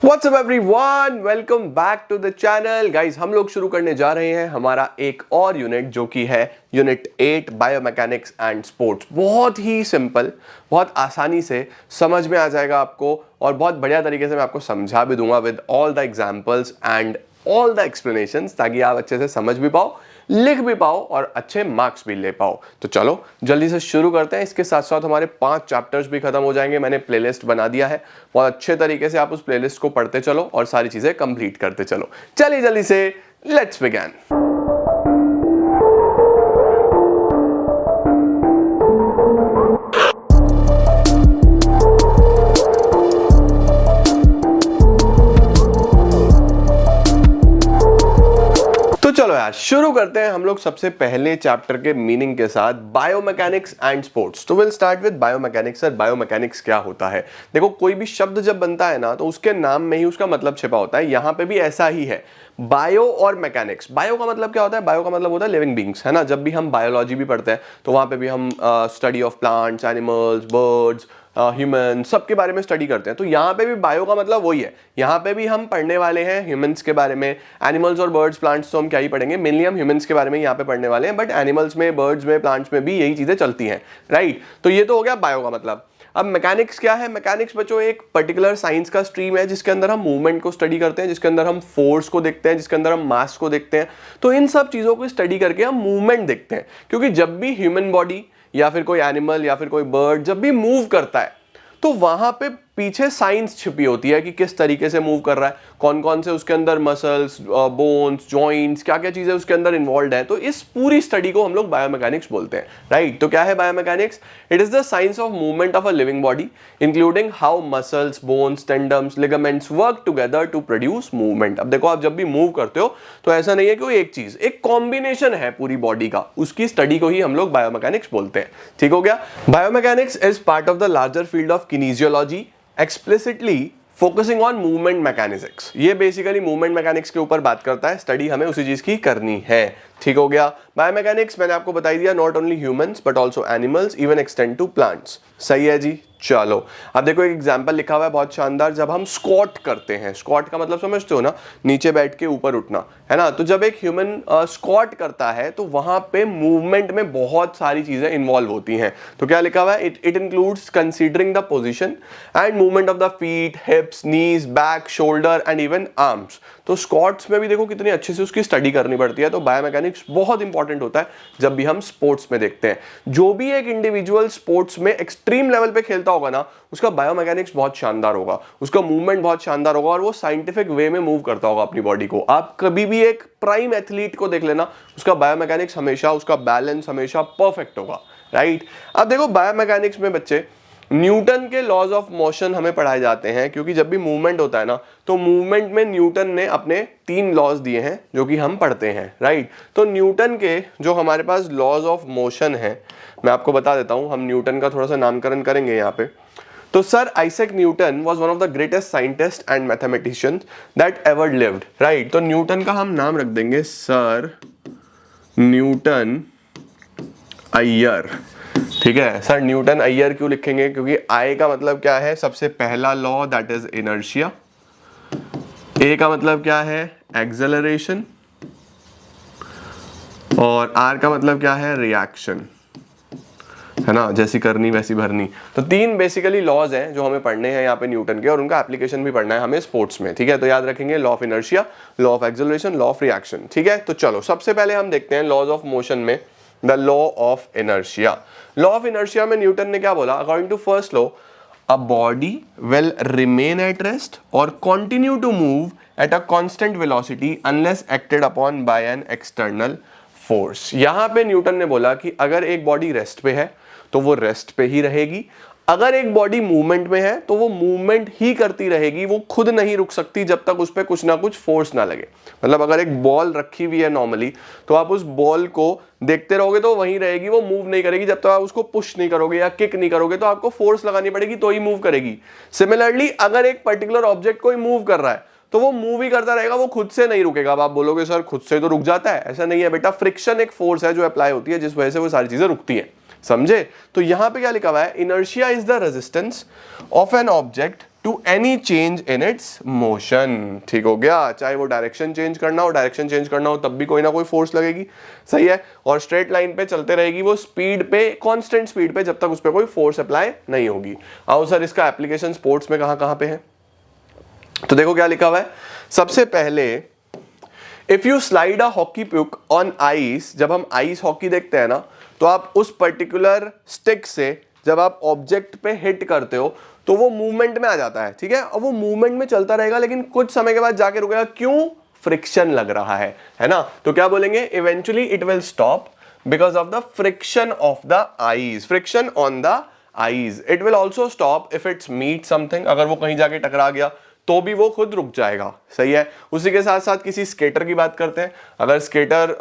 What's up everyone? Welcome back to the channel. Guys, हम लोग शुरू करने जा रहे हैं हमारा एक और यूनिट जो कि है यूनिट 8 बायोमैकेनिक्स एंड स्पोर्ट्स। बहुत ही सिंपल, बहुत आसानी से समझ में आ जाएगा आपको और बहुत बढ़िया तरीके से मैं आपको समझा भी दूंगा with all the examples and all the explanations, ताकि आप अच्छे से समझ भी पाओ, लिख भी पाओ और अच्छे मार्क्स भी ले पाओ। तो चलो जल्दी से शुरू करते हैं। इसके साथ साथ हमारे 5 चैप्टर्स भी खत्म हो जाएंगे। मैंने प्लेलिस्ट बना दिया है, बहुत अच्छे तरीके से आप उस प्लेलिस्ट को पढ़ते चलो और सारी चीजें कंप्लीट करते चलो। चलिए जल्दी से लेट्स बिगिन। चलो यार शुरू करते हैं हम लोग सबसे पहले चैप्टर के मीनिंग के साथ, बायोमैकेनिक्स एंड स्पोर्ट्स। तो will start with biomechanics. Sir biomechanics क्या होता है? देखो, कोई भी शब्द जब बनता है ना तो उसके नाम में ही उसका मतलब छिपा होता है। यहां पे भी ऐसा ही है, बायो और मैकेनिक्स। बायो का मतलब क्या होता है? बायो का मतलब होता है लिविंग बींग्स, है ना। जब भी हम बायोलॉजी भी पढ़ते हैं तो वहां पे भी हम study of plants, animals, birds, human, सबके बारे में स्टडी करते हैं। तो यहाँ पे भी बायो का मतलब वही है। यहाँ पे भी हम पढ़ने वाले हैं ह्यूमंस के बारे में। एनिमल्स और बर्ड्स, प्लांट्स तो हम क्या ही पढ़ेंगे, मेनली हम ह्यूमंस के बारे में यहाँ पे पढ़ने वाले हैं, बट एनिमल्स में, बर्ड्स में, प्लांट्स में भी यही चीजें चलती हैं, राइट। तो ये तो हो गया बायो का मतलब। अब मैकेनिक्स क्या है? मैकेनिक्स बच्चों एक पर्टिकुलर साइंस का स्ट्रीम है जिसके अंदर हम मूवमेंट को स्टडी करते हैं, जिसके अंदर हम फोर्स को देखते हैं, जिसके अंदर हम मास को देखते हैं। तो इन सब चीजों को स्टडी करके हम मूवमेंट देखते हैं, क्योंकि जब भी ह्यूमन बॉडी या फिर कोई एनिमल या फिर कोई बर्ड जब भी मूव करता है तो वहां पे पीछे साइंस छिपी होती है कि किस तरीके से मूव कर रहा है, कौन कौन से उसके अंदर मसल्स, बोन्स, जॉइंट्स, क्या क्या चीजें उसके अंदर इन्वॉल्व है। तो इस पूरी स्टडी को हम लोग बायोमैकेनिक्स बोलते हैं, राइट। तो क्या है biomechanics? It is the science of movement of a living body including how muscles, bones, tendons, ligaments work together to produce movement. अब देखो, आप जब भी मूव करते हो तो ऐसा नहीं है कि एक चीज, एक कॉम्बिनेशन है पूरी बॉडी का, उसकी स्टडी को ही हम लोग बायोमैकेनिक्स बोलते हैं। ठीक हो गया। Biomechanics is part of the larger field of kinesiology, explicitly focusing on movement mechanics. ये बेसिकली मूवमेंट मैकेनिक्स के ऊपर बात करता है, स्टडी हमें उसी चीज की करनी है। ठीक हो गया। बायोमैकेनिक्स मैंने आपको बता दिया, not only humans but also animals, even extend to plants. सही है जी। चलो अब देखो, एक एग्जांपल लिखा हुआ है बहुत शानदार। जब हम स्क्वाट करते हैं, स्क्वाट का मतलब समझते हो ना, नीचे बैठ के ऊपर उठना, है ना। तो जब एक ह्यूमन स्क्वाट करता है तो वहां पे मूवमेंट में बहुत सारी चीजें इन्वॉल्व होती हैं। तो क्या लिखा हुआ है? It includes considering the position and movement of the feet, हिप्स, knees, back, shoulder and even arms. तो स्क्वाट्स में भी देखो कितनी अच्छे से उसकी स्टडी करनी पड़ती है। तो बायोमैकेनिक्स बहुत इंपॉर्टेंट होता है जब भी हम स्पोर्ट्स में देखते हैं। जो भी एक इंडिविजुअल स्पोर्ट्स में एक्सट्रीम लेवल पे खेलता होगा ना, उसका बायोमैकेनिक्स बहुत शानदार होगा, उसका मूवमेंट बहुत शानदार होगा और वो साइंटिफिक वे में मूव करता होगा अपनी बॉडी को। आप कभी भी एक प्राइम एथलीट को देख लेना, उसका बायोमैकेनिक्स हमेशा, उसका बैलेंस हमेशा परफेक्ट होगा, राइट। अब देखो, बायोमैकेनिक्स में बच्चे न्यूटन के लॉज ऑफ मोशन हमें पढ़ाए जाते हैं, क्योंकि जब भी मूवमेंट होता है ना तो मूवमेंट में न्यूटन ने अपने 3 लॉज दिए हैं जो कि हम पढ़ते हैं, राइट। तो न्यूटन के जो हमारे पास लॉज ऑफ मोशन है, मैं आपको बता देता हूं। हम न्यूटन का थोड़ा सा नामकरण करेंगे यहाँ पे। तो sir Isaac Newton was one of the greatest scientist and mathematicians that ever lived, right. तो न्यूटन का हम नाम रख देंगे सर न्यूटन अय्यर। ठीक है, सर न्यूटन अय्यर क्यों लिखेंगे? क्योंकि आई का मतलब क्या है? सबसे पहला लॉ, दैट इज इनर्शिया। ए का मतलब क्या है? एक्सेलरेशन। और आर का मतलब क्या है? रिएक्शन, है ना। जैसी करनी वैसी भरनी। तो 3 बेसिकली लॉज हैं जो हमें पढ़ने हैं यहाँ पे न्यूटन के, और उनका एप्लीकेशन भी पढ़ना है हमें स्पोर्ट्स में। ठीक है, तो याद रखेंगे law of inertia, law of acceleration, law of reaction. ठीक है, तो चलो सबसे पहले हम देखते हैं लॉज ऑफ मोशन में the law of inertia. Law of inertia में न्यूटन ने क्या बोला? According to first law, a body will remain at rest और continue to move at a constant velocity unless acted upon by an external force. यहां पे Newton ने बोला कि अगर एक बॉडी रेस्ट पे है तो वो रेस्ट पे ही रहेगी, अगर एक बॉडी मूवमेंट में है तो वो मूवमेंट ही करती रहेगी, वो खुद नहीं रुक सकती जब तक उस पर कुछ ना कुछ फोर्स ना लगे। मतलब अगर एक बॉल रखी हुई है नॉर्मली, तो आप उस बॉल को देखते रहोगे तो वहीं रहेगी, वो मूव नहीं करेगी जब तक आप उसको पुश नहीं करोगे या किक नहीं करोगे। तो आपको फोर्स लगानी पड़ेगी तो ही मूव करेगी। सिमिलरली अगर एक पर्टिकुलर ऑब्जेक्ट कोई मूव कर रहा है तो वो मूव ही करता रहेगा, वो खुद से नहीं रुकेगा। अब आप बोलोगे सर खुद से तो रुक जाता है, ऐसा नहीं है बेटा। फ्रिक्शन एक फोर्स है जो अप्लाई होती है, जिस वजह से वो सारी चीजें रुकती हैं, समझे। तो यहां पे क्या लिखा हुआ है? Inertia is the resistance of an object to any change in its motion. ठीक हो गया, चाहे वो डायरेक्शन चेंज करना हो तब भी कोई ना कोई फोर्स लगेगी, सही है। और स्ट्रेट लाइन पे चलते रहेगी वो स्पीड पे, कांस्टेंट स्पीड पे, जब तक उस पर कोई फोर्स अप्लाई नहीं होगी। आओ सर, इसका एप्लीकेशन स्पोर्ट्स में कहां कहां पे है? तो देखो क्या लिखा हुआ है। सबसे पहले, if you slide a hockey पुक ऑन आइस, जब हम आइस हॉकी देखते हैं ना, तो आप उस पर्टिकुलर स्टिक से जब आप ऑब्जेक्ट पे हिट करते हो तो वो मूवमेंट में आ जाता है, ठीक है। और वो मूवमेंट में चलता रहेगा, लेकिन कुछ समय के बाद जाके रुकेगा। क्यों? फ्रिक्शन लग रहा है ना। तो क्या बोलेंगे? Eventually it will stop because of the friction of the ice, friction on the ice. It will also stop if it's meet something, अगर वो कहीं जाके टकरा गया तो भी वो खुद रुक जाएगा, सही है। उसी के साथ साथ किसी स्केटर की बात करते हैं। अगर स्केटर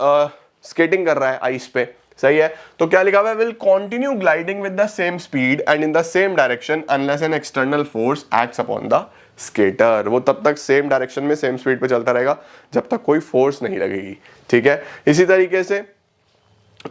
स्केटिंग कर रहा है आइस पे, सही है, तो क्या लिखा हुआ है? Will continue gliding with the same speed and in the same direction unless an external force acts upon the skater. वो तब तक सेम डायरेक्शन में सेम स्पीड पे चलता रहेगा जब तक कोई फोर्स नहीं लगेगी, ठीक है। इसी तरीके से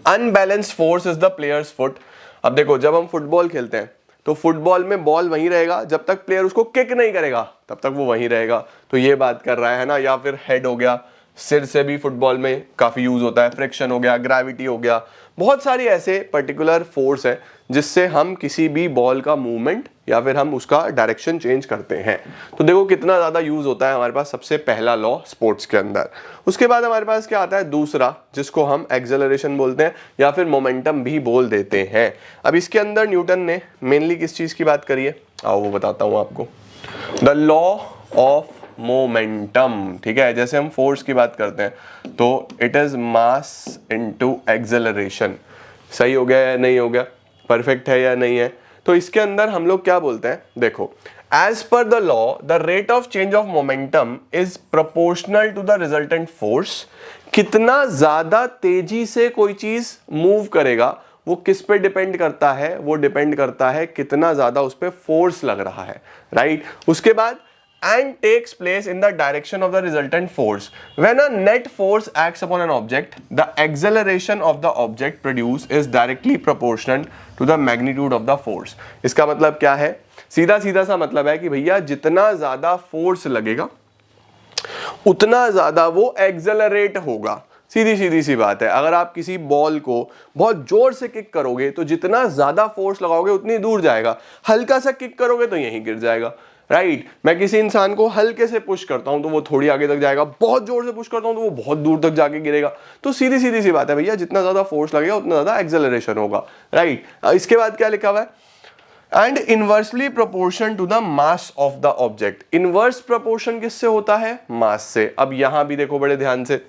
unbalanced force is the players foot. अब देखो, जब हम फुटबॉल खेलते हैं तो फुटबॉल में बॉल वहीं रहेगा, जब तक प्लेयर उसको किक नहीं करेगा तब तक वो वहीं रहेगा। तो ये बात कर रहा है ना। या फिर हेड हो गया, सिर से भी फुटबॉल में काफी यूज होता है। फ्रिक्शन हो गया, ग्रेविटी हो गया, बहुत सारी ऐसे पर्टिकुलर फोर्स है जिससे हम किसी भी बॉल का मूवमेंट या फिर हम उसका डायरेक्शन चेंज करते हैं। तो देखो कितना ज्यादा यूज होता है हमारे पास सबसे पहला लॉ स्पोर्ट्स के अंदर। उसके बाद हमारे पास क्या आता है? दूसरा, जिसको हम एक्सेलरेशन बोलते हैं या फिर मोमेंटम भी बोल देते हैं। अब इसके अंदर न्यूटन ने मेनली किस चीज की बात करी है? आओ वो बताता हूं आपको। द लॉ ऑफ मोमेंटम, ठीक है। जैसे हम फोर्स की बात करते हैं तो it is mass into acceleration. सही हो गया या नहीं हो गया? परफेक्ट है या नहीं है? तो इसके अंदर हम लोग क्या बोलते हैं? देखो, as per the law the rate of change of momentum is proportional to the resultant force. कितना ज्यादा तेजी से कोई चीज मूव करेगा वो किस पे डिपेंड करता है? वो डिपेंड करता है कितना ज्यादा उस पे फोर्स लग रहा है, राइट। उसके बाद and takes place in the direction of the resultant force. When a net force acts upon an object, the acceleration of the object produced is directly proportional to the magnitude of the force. इसका मतलब क्या है? सीधा सीधा सा मतलब है कि भैया जितना ज्यादा फोर्स लगेगा उतना ज्यादा वो एक्सेलरेट होगा। सीधी सीधी सी बात है। अगर आप किसी बॉल को बहुत जोर से किक करोगे तो जितना ज्यादा फोर्स लगाओगे उतनी दूर जाएगा, हल्का सा किक करोगे तो यहीं गिर जाएगा, राइट। मैं किसी इंसान को हल्के से पुश करता हूं तो वो थोड़ी आगे तक जाएगा, बहुत जोर से पुश करता हूं तो वो बहुत दूर तक जाके गिरेगा। तो सीधी सीधी सी बात है भैया, जितना ज्यादा फोर्स लगेगा उतना ज्यादा एक्सेलरेशन होगा, राइट। इसके बाद क्या लिखा हुआ है? And inversely proportion to the mass of the object. Inverse proportion किससे होता है? मास से। अब यहां भी देखो बड़े ध्यान से,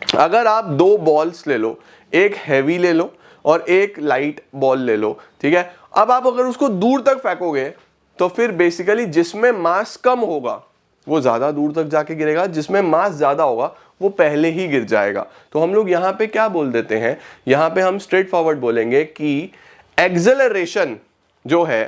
अगर आप दो बॉल्स ले लो, एक हैवी ले लो और एक लाइट बॉल ले लो, ठीक है। अब आप अगर उसको दूर तक फेंकोगे तो फिर बेसिकली जिसमें मास कम होगा वो ज्यादा दूर तक जाके गिरेगा, जिसमें मास ज्यादा होगा वो पहले ही गिर जाएगा। तो हम लोग यहां पे क्या बोल देते हैं? यहां पे हम स्ट्रेट फॉरवर्ड बोलेंगे कि एक्सेलरेशन जो है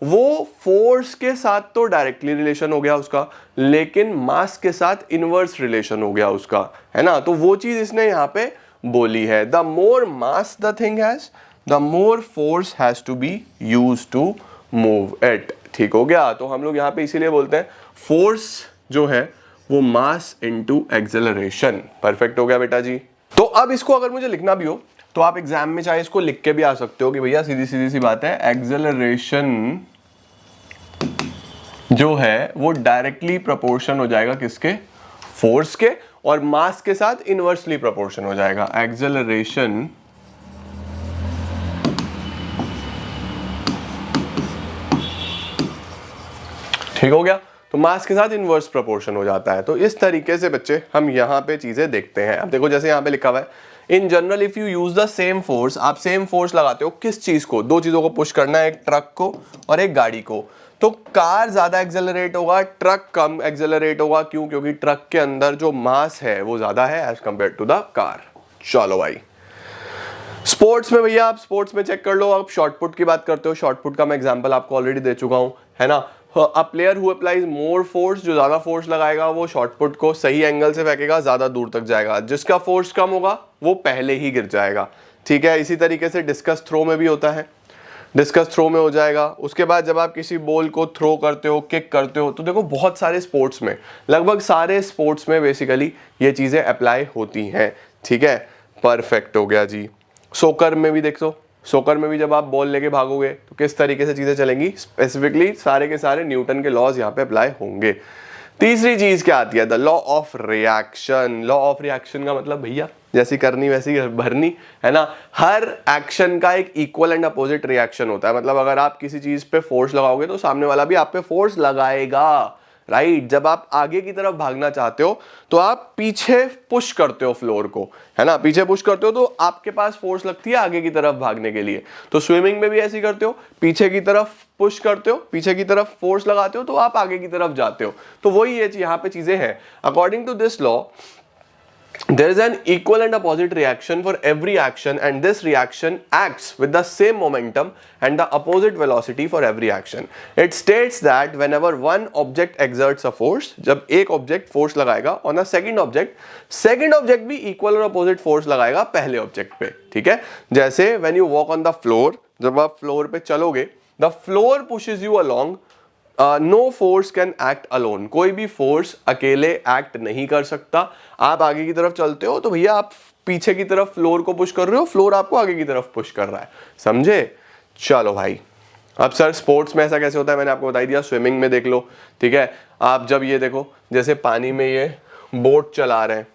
वो फोर्स के साथ तो डायरेक्टली रिलेशन हो गया उसका, लेकिन मास के साथ इनवर्स रिलेशन हो गया उसका, है ना। तो वो चीज इसने यहां पे बोली है। The more mass the thing has, the more force has to be used to move it. ठीक हो गया। तो हम लोग यहां पे इसीलिए बोलते हैं फोर्स जो है वो मास इनटू एक्सेलरेशन। परफेक्ट हो गया बेटा जी। तो अब इसको अगर मुझे लिखना भी हो तो आप एग्जाम में चाहे इसको लिख के भी आ सकते हो कि भैया सीधी सीधी सी बात है, एक्सेलरेशन जो है वो डायरेक्टली प्रोपोर्शन हो जाएगा किसके? फोर्स के, और मास के साथ इनवर्सली प्रोपोर्शन हो जाएगा। एक्सेलरेशन ठीक हो गया। तो मास के साथ इनवर्स प्रोपोर्शन हो जाता है। तो इस तरीके से बच्चे हम यहां पे चीजें देखते हैं। अब देखो जैसे यहां पे लिखा हुआ है, in general if you use the same force, आप सेम फोर्स लगाते हो किस चीज को? दो चीजों को पुश करना है, एक ट्रक को और एक गाड़ी को। तो कार ज्यादा एक्सेलरेट होगा, ट्रक कम एक्सेलरेट होगा। क्यों? क्योंकि ट्रक के अंदर जो मास है वो ज्यादा है as compare to the car. चलो भाई, स्पोर्ट्स में भैया आप स्पोर्ट्स में चेक कर लो। आप शॉर्टपुट की बात करते हो, शॉर्टपुट का मैं एग्जांपल आपको ऑलरेडी दे चुका हूं, है ना। A player who applies more force, जो ज्यादा फोर्स लगाएगा वो शॉर्टपुट को सही एंगल से फेंकेगा, ज्यादा दूर तक जाएगा। जिसका फोर्स कम होगा वो पहले ही गिर जाएगा, ठीक है। इसी तरीके से डिस्कस थ्रो में भी होता है। डिस्कस थ्रो में हो जाएगा। उसके बाद जब आप किसी बॉल को थ्रो करते हो, किक करते हो, तो देखो बहुत सारे स्पोर्ट्स में, लगभग सारे स्पोर्ट्स में बेसिकली ये चीज़ें अप्लाई होती हैं, ठीक है। परफेक्ट हो गया जी। सोकर में भी देखो, सोकर में भी जब आप बॉल लेके भागोगे तो किस तरीके से चीज़ें चलेंगी, स्पेसिफिकली सारे के सारे न्यूटन के लॉज यहाँ पे अप्लाई होंगे। तीसरी चीज क्या आती है, the law of reaction. Law of reaction का मतलब भैया जैसी करनी वैसी भरनी, है ना। हर एक्शन का एक इक्वल एंड अपोजिट रिएक्शन होता है। मतलब अगर आप किसी चीज पे फोर्स लगाओगे तो सामने वाला भी आप पे फोर्स लगाएगा, राइट। जब आप आगे की तरफ भागना चाहते हो तो आप पीछे पुश करते हो फ्लोर को, है ना, पीछे पुश करते हो तो आपके पास फोर्स लगती है आगे की तरफ भागने के लिए। तो स्विमिंग में भी ऐसे करते हो, पीछे की तरफ पुश करते हो, पीछे की तरफ फोर्स लगाते हो तो आप आगे की तरफ जाते हो। तो वही ये यहाँ पे चीजें हैं। According to this law, there is an equal and opposite reaction for every action, and this reaction acts with the same momentum and the opposite velocity for every action. It states that whenever one object exerts a force, जब एक object force लगाएगा on a second object भी equal और opposite force लगाएगा पहले object पे, ठीक है। जैसे when you walk on the floor, जब आप floor पे चलोगे, the floor pushes you along, no force can act alone. कोई भी फोर्स अकेले एक्ट नहीं कर सकता। आप आगे की तरफ चलते हो तो भैया आप पीछे की तरफ फ्लोर को पुश कर रहे हो, फ्लोर आपको आगे की तरफ पुश कर रहा है, समझे। चलो भाई, अब सर स्पोर्ट्स में ऐसा कैसे होता है, मैंने आपको बता दिया। स्विमिंग में देख लो, ठीक है। आप जब ये देखो, जैसे पानी में ये बोट चला रहे हैं,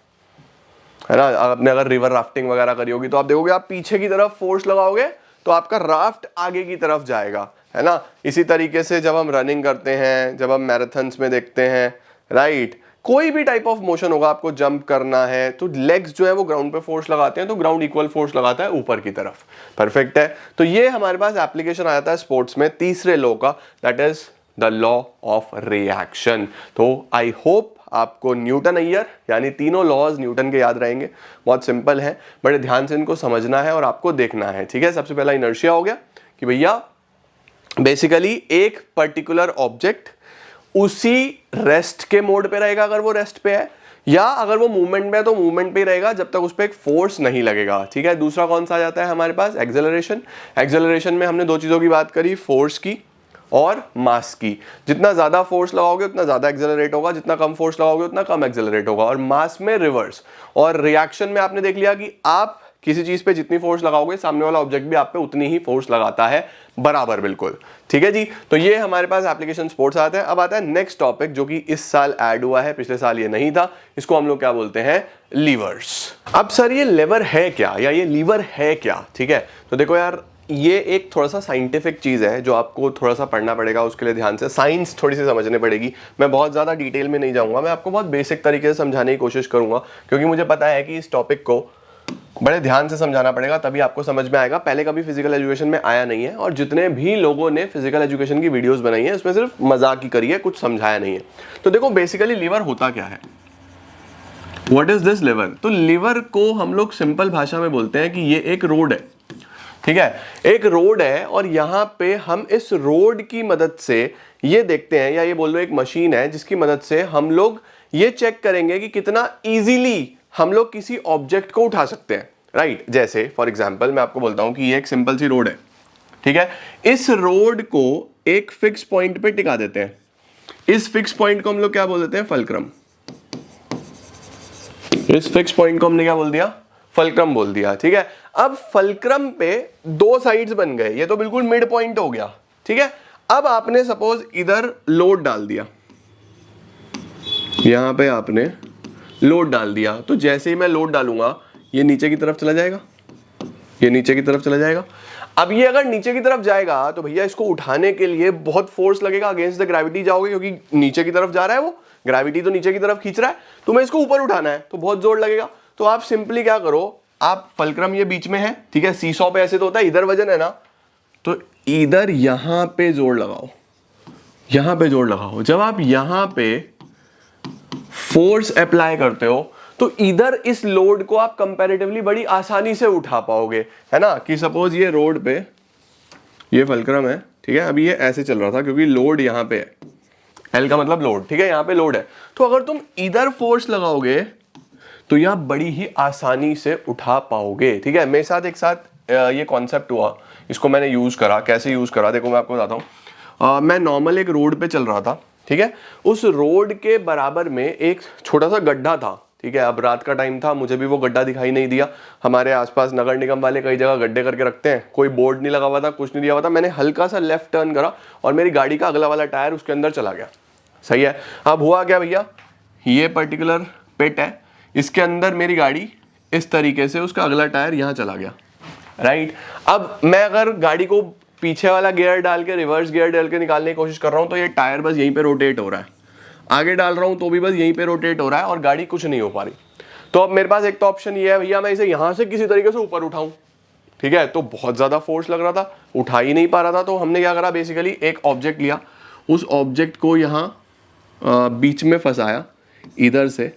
है ना, आपने अगर रिवर राफ्टिंग वगैरह करी होगी तो आप देखोगे आप पीछे की तरफ फोर्स लगाओगे तो आपका राफ्ट आगे की तरफ जाएगा, है ना। इसी तरीके से जब हम रनिंग करते हैं, जब हम मैराथन्स में देखते हैं, राइट, कोई भी टाइप ऑफ मोशन होगा, आपको जंप करना है तो लेग्स जो है वो ग्राउंड पे फोर्स लगाते हैं, तो ग्राउंड इक्वल फोर्स लगाता है ऊपर की तरफ। परफेक्ट है। तो ये हमारे पास एप्लीकेशन आ जाता है स्पोर्ट्स में तीसरे लॉ का, that is the law of reaction. तो आई होप आपको न्यूटन अय्यर यानी तीनों लॉज न्यूटन के याद रहेंगे। बहुत सिंपल है, बड़े ध्यान से इनको समझना है और आपको देखना है, ठीक है। सबसे पहला इनर्शिया हो गया कि भैया बेसिकली एक पर्टिकुलर ऑब्जेक्ट उसी रेस्ट के मोड पे रहेगा अगर वो रेस्ट पे है, या अगर वो मूवमेंट में है तो मूवमेंट पे ही रहेगा जब तक उस पर एक फोर्स नहीं लगेगा, ठीक है। दूसरा कौन सा आ जाता है हमारे पास, एक्सेलरेशन। एक्सेलरेशन में हमने दो चीजों की बात करी, फोर्स की और मास की। जितना ज्यादा फोर्स लगाओगे उतना ज्यादा एक्सेलरेट होगा, जितना कम फोर्स लगाओगे उतना कम एक्सेलरेट होगा। और मास में रिवर्स। और रिएक्शन में आपने देख लिया कि आप किसी चीज पे जितनी फोर्स लगाओगे सामने वाला ऑब्जेक्ट भी आप पे उतनी ही फोर्स लगाता है, बराबर, बिल्कुल, ठीक है जी। तो ये हमारे पास एप्लीकेशन स्पोर्ट्स आते हैं। अब आता है नेक्स्ट टॉपिक जो कि इस साल ऐड हुआ है, पिछले साल ये नहीं था। इसको हम लोग क्या बोलते हैं, लीवर्स। अब सर ये लेवर है क्या, या ये लीवर है क्या, ठीक है। तो देखो यार, ये एक थोड़ा सा साइंटिफिक चीज है जो आपको थोड़ा सा पढ़ना पड़ेगा, उसके लिए ध्यान से साइंस थोड़ी सी समझनी पड़ेगी। मैं बहुत ज्यादा डिटेल में नहीं जाऊंगा, मैं आपको बहुत बेसिक तरीके से समझाने की कोशिश करूंगा, क्योंकि मुझे पता है कि इस टॉपिक को बड़े ध्यान से समझाना पड़ेगा, तभी आपको समझ में आएगा। पहले कभी फिजिकल एजुकेशन में आया नहीं है, और जितने भी लोगों ने फिजिकल एजुकेशन की वीडियोस बनाई है उसमें सिर्फ मजाक ही करी है, कुछ समझाया नहीं है। तो देखो बेसिकली लीवर होता क्या है, व्हाट इज दिस लिवर। तो लिवर को हम लोग सिंपल भाषा में बोलते हैं कि ये एक रोड है, ठीक है, एक रोड है। और यहाँ पे हम इस रोड की मदद से ये देखते हैं, या ये बोल लो एक मशीन है जिसकी मदद से हम लोग ये चेक करेंगे कि कितना इजीली हम लोग किसी ऑब्जेक्ट को उठा सकते हैं, राइट। जैसे फॉर एग्जांपल मैं आपको बोलता हूं कि ये एक सिंपल सी रोड है, ठीक है। इस रोड को एक फिक्स पॉइंट पे टिका देते हैं। इस फिक्स पॉइंट को हम लोग क्या बोल देते हैं, फल्क्रम। इस फिक्स पॉइंट को हमने क्या बोल दिया, फल्क्रम बोल दिया, ठीक है। अब फल्क्रम पे दो साइड्स बन गए, ये तो बिल्कुल मिड पॉइंट हो गया, ठीक है। अब आपने सपोज इधर लोड डाल दिया, यहां पे आपने लोड डाल दिया, तो जैसे ही मैं लोड डालूंगा ये नीचे की तरफ चला जाएगा, ये नीचे की तरफ चला जाएगा। अब ये अगर नीचे की तरफ जाएगा तो भैया इसको उठाने के लिए बहुत फोर्स लगेगा, अगेंस्ट द ग्रेविटी जाओगे, क्योंकि नीचे की तरफ जा रहा है वो, ग्रेविटी तो नीचे की तरफ खींच रहा है, तो मैं इसको ऊपर उठाना है तो बहुत जोर लगेगा। तो आप सिंपली क्या करो, आप फल्क्रम ये बीच में है, ठीक है, सीसॉ पे ऐसे तो होता है, इधर वजन है ना, तो इधर यहां पे जोर लगाओ, यहां पे जोर लगाओ। जब आप यहां पे फोर्स अप्लाई करते हो तो इधर इस लोड को आप कंपैरेटिवली बड़ी आसानी से उठा पाओगे, है ना। कि सपोज ये रोड पे ये फल्क्रम है, ठीक है, अभी ये ऐसे चल रहा था क्योंकि लोड यहां पे है, एल का मतलब लोड, ठीक है, यहां पे लोड है। तो अगर तुम इधर फोर्स लगाओगे तो यह बड़ी ही आसानी से उठा पाओगे, ठीक है। मेरे साथ एक साथ ये कॉन्सेप्ट हुआ, इसको मैंने यूज करा, कैसे यूज करा देखो मैं आपको बताता हूँ। मैं नॉर्मल एक रोड पे चल रहा था, ठीक है, उस रोड के बराबर में एक छोटा सा गड्ढा था, ठीक है। अब रात का टाइम था, मुझे भी वो गड्ढा दिखाई नहीं दिया। हमारे आसपास नगर निगम वाले कई जगह गड्ढे करके रखते हैं, कोई बोर्ड नहीं लगा हुआ था, कुछ नहीं दिया हुआ था। मैंने हल्का सा लेफ्ट टर्न करा और मेरी गाड़ी का अगला वाला टायर उसके अंदर चला गया, सही है। अब हुआ क्या भैया, ये पर्टिकुलर पिट है, इसके अंदर मेरी गाड़ी इस तरीके से उसका अगला टायर यहाँ चला गया, राइट। अब मैं अगर गाड़ी को पीछे वाला गियर डाल के, रिवर्स गियर डाल के निकालने की कोशिश कर रहा हूँ तो ये टायर बस यहीं पे रोटेट हो रहा है, आगे डाल रहा हूँ तो भी बस यहीं पे रोटेट हो रहा है और गाड़ी कुछ नहीं हो पा रही। तो अब मेरे पास एक तो ऑप्शन ये है भैया, मैं इसे यहाँ से किसी तरीके से ऊपर उठाऊं, ठीक है। तो बहुत ज्यादा फोर्स लग रहा था, उठा ही नहीं पा रहा था। तो हमने क्या करा, बेसिकली एक ऑब्जेक्ट लिया, उस ऑब्जेक्ट को यहाँ बीच में फंसाया इधर से,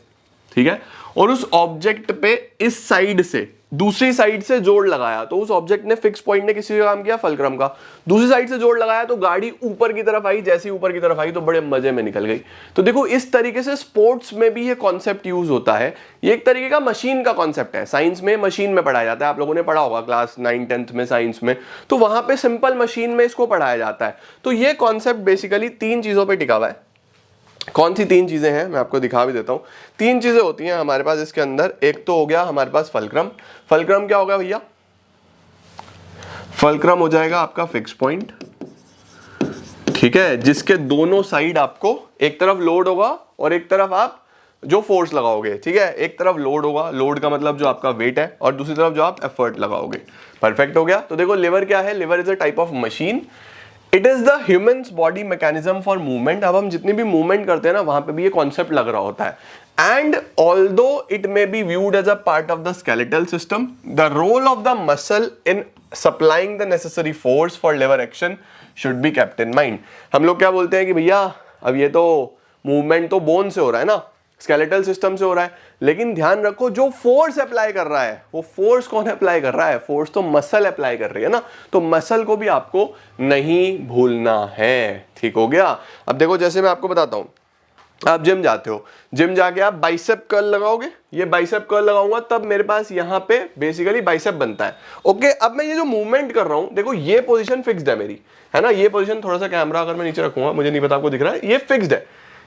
ठीक है, और उस ऑब्जेक्ट पे इस साइड से दूसरी साइड से जोड़ लगाया। तो उस ऑब्जेक्ट ने, फिक्स पॉइंट ने किसी काम किया, फलक्रम का, दूसरी साइड से जोड़ लगाया तो गाड़ी ऊपर की तरफ आई। जैसे ही ऊपर की तरफ आई तो बड़े मजे में निकल गई। तो देखो इस तरीके से स्पोर्ट्स में भी ये कॉन्सेप्ट यूज होता है। ये एक तरीके का मशीन का कॉन्सेप्ट है, साइंस में मशीन में पढ़ाया जाता है। आप लोगों ने पढ़ा होगा क्लास 9 10th में साइंस में, तो वहां पे सिंपल मशीन में इसको पढ़ाया जाता है। तो ये कॉन्सेप्ट बेसिकली 3 चीजों पर टिका हुआ है। कौन सी 3 चीजें हैं मैं आपको दिखा भी देता हूं। 3 चीजें होती हैं हमारे पास इसके अंदर। एक तो हो गया हमारे पास फलक्रम। फलक्रम क्या होगा भैया, फलक्रम हो जाएगा आपका फिक्स पॉइंट, ठीक है, जिसके दोनों साइड आपको एक तरफ लोड होगा और एक तरफ आप जो फोर्स लगाओगे, ठीक है। एक तरफ लोड होगा, लोड का मतलब जो आपका वेट है, और दूसरी तरफ जो आप एफर्ट लगाओगे। परफेक्ट हो गया। तो देखो लिवर क्या है, liver is a type of machine. It is the humans body mechanism for movement. अब हम जितनी भी मूवमेंट करते हैं ना, वहां पे भी ये कॉन्सेप्ट लग रहा होता है। And although it may be viewed as a part of the skeletal system, the role of the muscle in supplying the necessary force for lever action should be kept in mind. हम लोग क्या बोलते हैं कि भैया अब ये तो मूवमेंट तो बोन से हो रहा है ना, स्केलेटल सिस्टम से हो रहा है, लेकिन ध्यान रखो जो फोर्स अप्लाई कर रहा है, वो फोर्स कौन अप्लाई कर रहा है, फोर्स तो मसल अप्लाई कर रही है ना। तो मसल को भी आपको नहीं भूलना है, ठीक हो गया। अब देखो जैसे मैं आपको बताता हूं, आप जिम जाते हो, जिम जाके आप बाइसेप कर्ल लगाओगे, ये बाइसेप कर्ल लगाऊंगा तब मेरे पास यहां पे बेसिकली बाइसेप बनता है। ओके, अब मैं ये जो मूवमेंट कर रहा हूं, देखो ये पोजीशन फिक्स्ड है मेरी, है ना। ये पोजीशन, थोड़ा सा कैमरा अगर मैं नीचे रखूंगा, मुझे नहीं पता आपको दिख रहा है, ये फिक्स्ड है।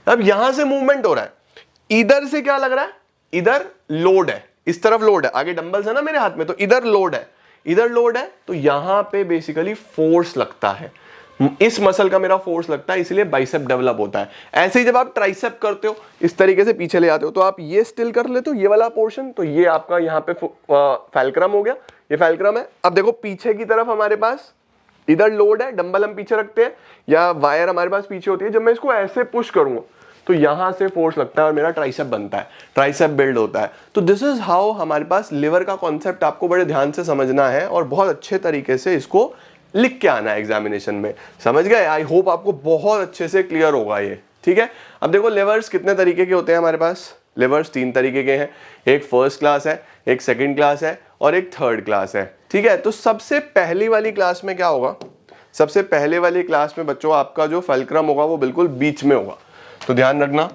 अब यहां से मूवमेंट हो रहा है, इधर से क्या लग रहा है, इधर लोड है, इस तरफ लोड है, आगे डंबल्स है ना मेरे हाथ में, तो इधर लोड है, इधर लोड है, तो यहां पे बेसिकली फोर्स लगता है, इस मसल का मेरा फोर्स लगता है, इसलिए बाइसेप डेवलप होता है। ऐसे ही जब आप ट्राइसेप करते हो, इस तरीके से पीछे ले आते हो, तो आप ये स्टिल कर लेते हो, ये वाला पोर्शन, तो ये आपका यहाँ पे फैल्क्रम हो गया, ये फैल्क्रम है। अब देखो पीछे की तरफ हमारे पास इधर लोड है, डंबल हम पीछे रखते हैं या वायर हमारे पास पीछे होती है, जब मैं इसको ऐसे पुश करूंगा तो यहां से फोर्स लगता है और मेरा ट्राइसेप बनता है, ट्राइसेप बिल्ड होता है। तो दिस इज हाउ हमारे पास लिवर का कॉन्सेप्ट आपको बड़े ध्यान से समझना है और बहुत अच्छे तरीके से इसको लिख के आना है एग्जामिनेशन में, समझ गए। आई होप आपको बहुत अच्छे से क्लियर होगा ये, ठीक है। अब देखो लिवर्स कितने तरीके के होते हैं हमारे पास, लिवर्स 3 तरीके के हैं, एक फर्स्ट क्लास है, एक सेकंड क्लास है और एक थर्ड क्लास है, ठीक है। तो सबसे पहली वाली क्लास में क्या होगा, सबसे पहले वाली क्लास में बच्चों आपका जो फलक्रम होगा वो बिल्कुल बीच में होगा। तो ध्यान रखना,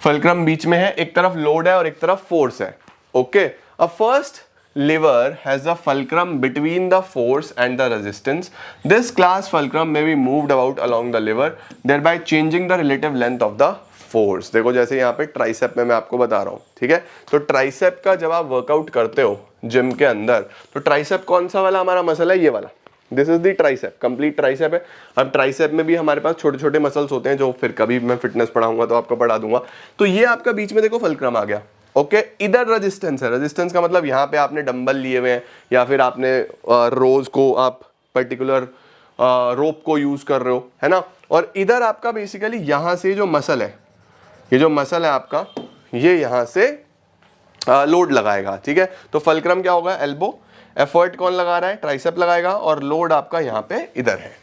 फलक्रम बीच में है, एक तरफ लोड है और एक तरफ फोर्स है, ओके। अब first liver has a fulcrum between the force and the resistance. This class fulcrum may be moved about along the liver, thereby changing the relative length of the force. देखो जैसे यहाँ पे tricep में मैं आपको बता रहा हूँ, ठीक है। तो ट्राइसेप का जब आप वर्कआउट करते हो जिम के अंदर, तो ट्राइसेप कौन सा वाला हमारा मसल है, ये वाला, this is the tricep, complete tricep है। अब ट्राइसेप में भी हमारे पास छोटे छोटे मसल्स होते हैं जो फिर कभी मैं फिटनेस पढ़ाऊंगा तो आपको पढ़ा दूंगा। तो ये आपका बीच में देखो फलक्रम आ गया, ओके। इधर रेजिस्टेंस है, रेजिस्टेंस का मतलब यहाँ पे आपने डंबल लिए हुए हैं या फिर आपने रोज को आप पर्टिकुलर रोप को यूज कर रहे हो, है ना। और इधर आपका बेसिकली यहाँ से जो मसल है, ये जो मसल है आपका, ये यहाँ से लोड लगाएगा, ठीक है। तो फलक्रम क्या होगा, एल्बो, एफर्ट कौन लगा रहा है, ट्राइसेप लगाएगा, और लोड आपका यहाँ पे इधर है।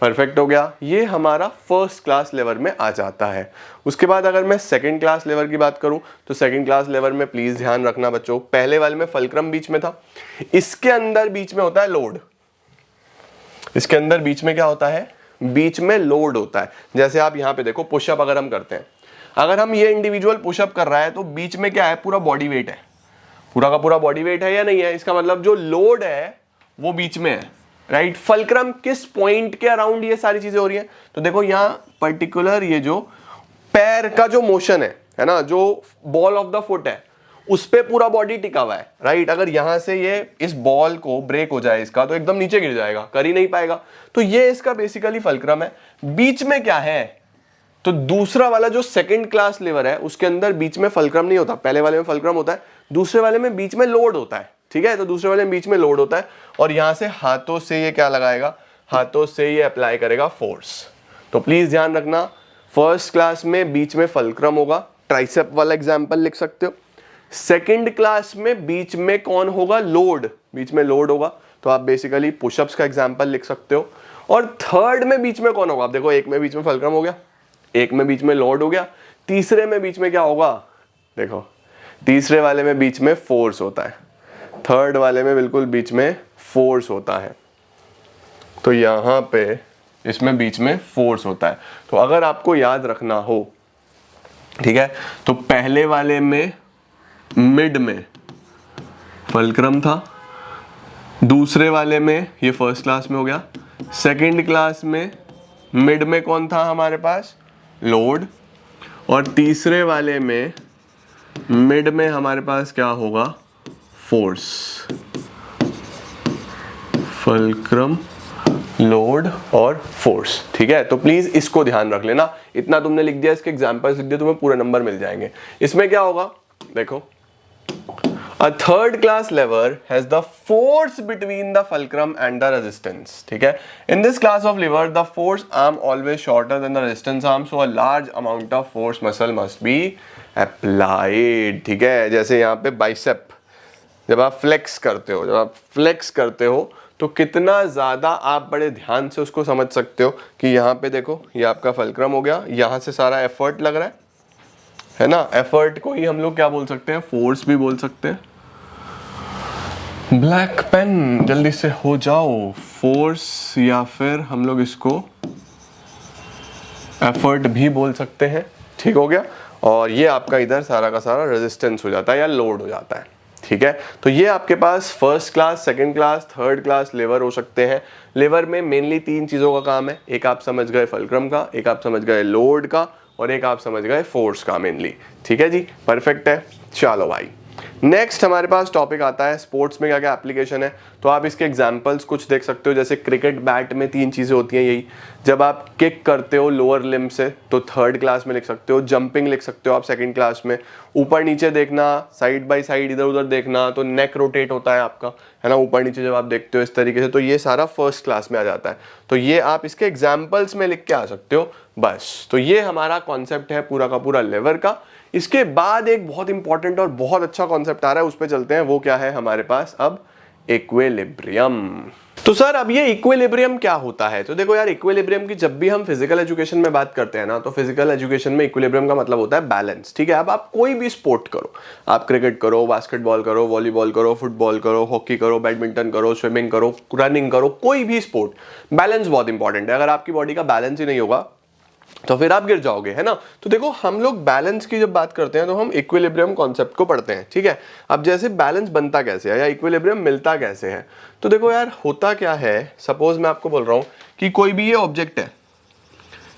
परफेक्ट हो गया, ये हमारा फर्स्ट क्लास लेवर में आ जाता है। उसके बाद अगर मैं सेकंड क्लास लेवर की बात करूं, तो सेकंड क्लास लेवर में प्लीज ध्यान रखना बच्चों, पहले वाले में फलक्रम बीच में था, इसके अंदर बीच में होता है लोड, इसके अंदर बीच में क्या होता है, बीच में लोड होता है। जैसे आप यहाँ पे देखो, पुशअप अगर हम करते हैं, अगर हम ये इंडिविजुअल पुशअप कर रहा है तो बीच में क्या है, पूरा बॉडी वेट है, पूरा का पूरा बॉडी वेट है या नहीं है, इसका मतलब जो लोड है वो बीच में है, राइट। फल्क्रम किस पॉइंट के अराउंड ये सारी चीजें हो रही हैं, तो देखो यहाँ पर्टिकुलर ये जो पैर का जो मोशन है ना, जो बॉल ऑफ द फुट है उस पे पूरा बॉडी टिका हुआ है, राइट। अगर यहां से ये इस बॉल को ब्रेक हो जाए इसका, तो एकदम नीचे गिर जाएगा, कर ही नहीं पाएगा। तो ये इसका बेसिकली फल्क्रम है। बीच में क्या है, तो दूसरा वाला जो सेकंड क्लास लिवर है उसके अंदर बीच में फल्क्रम नहीं होता, पहले वाले में फल्क्रम होता है, दूसरे वाले में बीच में लोड होता है, ठीक है। तो दूसरे वाले में बीच में लोड होता है और यहां से हाथों से ये क्या लगाएगा, हाथों से ये अप्लाई करेगा फोर्स। तो प्लीज ध्यान रखना, फर्स्ट क्लास में बीच में फल्क्रम होगा, ट्राइसेप वाला एग्जांपल लिख सकते हो। सेकंड क्लास में बीच में कौन होगा, लोड, बीच में लोड होगा, तो आप बेसिकली पुशअप्स का एग्जांपल लिख सकते हो। और थर्ड में बीच में कौन होगा, आप देखो एक में बीच में फल्क्रम हो गया, एक में बीच में लोड हो गया, तीसरे में बीच में क्या होगा, देखो तीसरे वाले में बीच में फोर्स होता है, थर्ड वाले में बिल्कुल बीच में फोर्स होता है। तो यहां पे इसमें बीच में फोर्स होता है। तो अगर आपको याद रखना हो, ठीक है, तो पहले वाले में मिड में फल्क्रम था, दूसरे वाले में ये फर्स्ट क्लास में हो गया, सेकंड क्लास में मिड में कौन था हमारे पास, लोड, और तीसरे वाले में मिड में हमारे पास क्या होगा, फोर्स। फल्क्रम, लोड और फोर्स, ठीक है। तो प्लीज इसको ध्यान रख लेना, इतना तुमने लिख दिया, इसके एग्जांपल्स लिख दिए, तुम्हें पूरे नंबर मिल जाएंगे। इसमें क्या होगा, देखो a third class lever has the force between the fulcrum and the resistance, ठीक है। in this class of lever the force arm always shorter than the resistance arm, so a large amount of force muscle must be applied, ठीक है। जैसे यहाँ पे bicep जब आप flex करते हो तो कितना ज्यादा आप बड़े ध्यान से उसको समझ सकते हो कि यहाँ पे देखो ये आपका फल्क्रम हो गया, यहाँ से सारा एफर्ट लग रहा है ना। एफर्ट को ही हम लोग क्या बोल सकते हैं, फोर्स भी बोल सकते हैं। ब्लैक पेन जल्दी से हो जाओ, फोर्स या फिर हम लोग इसको एफर्ट भी बोल सकते हैं, ठीक हो गया। और ये आपका इधर सारा का सारा रेजिस्टेंस हो जाता है या लोड हो जाता है, ठीक है। तो ये आपके पास first class, second class, third class lever हो सकते हैं। लेवर में मेनली 3 चीजों का काम है, एक आप समझ गए फल्क्रम का, एक आप समझ गए लोड का, और एक आप समझ गए फोर्स का मेनली, ठीक है जी, परफेक्ट है। चलो भाई, नेक्स्ट हमारे पास टॉपिक आता है स्पोर्ट्स में क्या क्या एप्लीकेशन है। तो आप इसके एग्जांपल्स कुछ देख सकते हो, जैसे क्रिकेट बैट में 3 चीजें होती हैं यही, जब आप किक करते हो लोअर लिम्ब से तो थर्ड क्लास में लिख सकते हो, जंपिंग लिख सकते हो आप सेकंड क्लास में, ऊपर नीचे देखना, साइड बाय साइड इधर उधर देखना, तो नेक रोटेट होता है आपका, है ना, ऊपर नीचे जब आप देखते हो इस तरीके से, तो ये सारा फर्स्ट क्लास में आ जाता है। तो ये आप इसके एग्जाम्पल्स में लिख के आ सकते हो बस। तो ये हमारा कॉन्सेप्ट है पूरा का पूरा लेवर का। इसके बाद एक बहुत इंपॉर्टेंट और बहुत अच्छा कॉन्सेप्ट आ रहा है, उस पर चलते हैं। वो क्या है हमारे पास अब, इक्विलिब्रियम। तो सर अब ये इक्विलिब्रियम क्या होता है, तो देखो यार, इक्विलिब्रियम की जब भी हम फिजिकल एजुकेशन में बात करते हैं ना, तो फिजिकल एजुकेशन में इक्विलिब्रियम का मतलब होता है बैलेंस, ठीक है। अब आप कोई भी स्पोर्ट करो, आप क्रिकेट करो, बास्केटबॉल करो, वॉलीबॉल करो, फुटबॉल करो, हॉकी करो, बैडमिंटन करो, स्विमिंग करो, रनिंग करो, कोई भी स्पोर्ट, बैलेंस बहुत इंपॉर्टेंट है। अगर आपकी बॉडी का बैलेंस ही नहीं होगा तो फिर आप गिर जाओगे, है ना। तो देखो हम लोग बैलेंस की जब बात करते हैं तो हम इक्विलिब्रियम कॉन्सेप्ट को पढ़ते हैं, ठीक है। अब जैसे बैलेंस बनता कैसे है या इक्विलिब्रियम मिलता कैसे है, तो देखो यार होता क्या है, सपोज मैं आपको बोल रहा हूं कि कोई भी ये ऑब्जेक्ट है,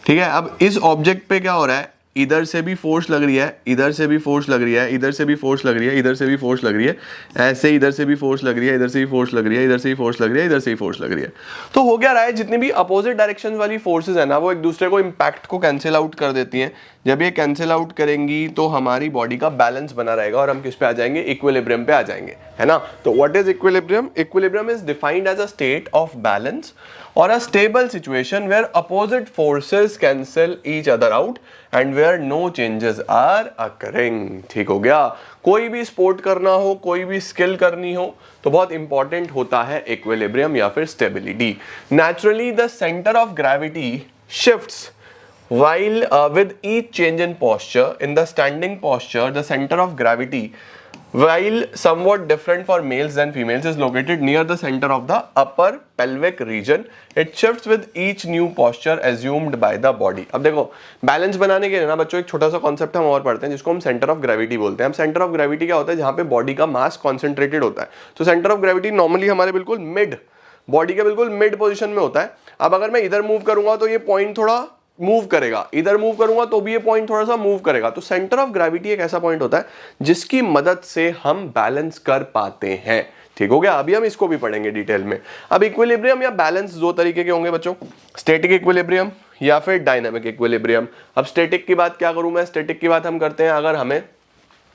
ठीक है। अब इस ऑब्जेक्ट पे क्या हो रहा है, इधर से भी फोर्स लग रही है, इधर से भी फोर्स लग रही है, इधर से भी फोर्स लग रही है, इधर से भी फोर्स लग रही है, ऐसे इधर से भी फोर्स लग रही है, इधर से भी फोर्स लग रही है, इधर से भी फोर्स लग रही है, इधर से भी फोर्स लग रही है। तो हो क्या रहा है, जितनी भी अपोजिट डायरेक्शन वाली फोर्सेज है ना, वो एक दूसरे को इम्पैक्ट को कैंसिल आउट कर देती हैं। जब ये कैंसिल आउट करेंगी तो हमारी बॉडी का बैलेंस बना रहेगा और हम किस पे आ जाएंगे, इक्विलिब्रियम पे आ जाएंगे, है ना। तो what is equilibrium, equilibrium is defined as a state of balance or a stable situation where opposite forces cancel each other out and where no changes are occurring, ठीक हो गया। कोई भी स्पोर्ट करना हो, कोई भी स्किल करनी हो, तो बहुत इंपॉर्टेंट होता है इक्विलिब्रियम या फिर stability. Naturally the centre of gravity shifts while with each change in posture. In the standing posture, the center of gravity, while somewhat different for males than females, is located near the center of the upper pelvic region. It shifts with each new posture assumed by the body. अब देखो balance बनाने के लिए ना बच्चों एक छोटा सा कॉन्सेप्ट हम और पढ़ते हैं जिसको हम सेंटर ऑफ ग्रेविटी बोलते हैं। हम सेंटर ऑफ ग्रेविटी क्या होता है, जहाँ पे बॉडी का मास कॉन्सेंट्रेटेड होता है। तो सेंटर ऑफ ग्रेविटी नॉर्मली हमारे बिल्कुल मिड बॉडी के बिल्कुल मिड पोजीशन में होता है। अब अगर मैं इधर मूव करूंगा तो ये पॉइंट थोड़ा मूव करेगा, इधर मूव करूंगा तो भी ये पॉइंट थोड़ा सा मूव करेगा। तो सेंटर ऑफ ग्रेविटी एक ऐसा पॉइंट होता है जिसकी मदद से हम बैलेंस कर पाते हैं। ठीक हो गया, अभी हम इसको भी पढ़ेंगे डिटेल में। अब इक्विलिब्रियम या बैलेंस दो तरीके के होंगे बच्चों, स्टैटिक इक्विलिब्रियम या फिर डायनामिक इक्विलिब्रियम। अब स्टैटिक की बात क्या करूं मैं, स्टैटिक की बात हम करते हैं अगर हमें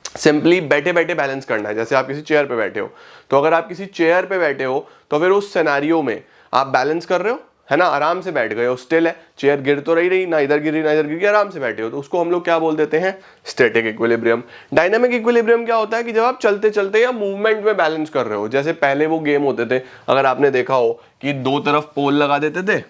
सिंपली बैठे बैठे बैलेंस करना है। जैसे आप किसी चेयर पे बैठे हो, तो अगर आप किसी चेयर पे बैठे हो तो फिर उस सिनेरियो में आप बैलेंस कर रहे हो, है ना, आराम से बैठ गए हो, स्टिल है, चेयर गिर तो रही ना इधर गिरी ना इधर गिरी, आराम से बैठे हो, तो उसको हम लोग क्या बोल देते हैं, स्टैटिक इक्विलिब्रियम। डायनामिक इक्विलिब्रियम क्या होता है कि जब आप चलते चलते या मूवमेंट में बैलेंस कर रहे हो। जैसे पहले वो गेम होते थे, अगर आपने देखा हो कि दो तरफ पोल लगा देते थे,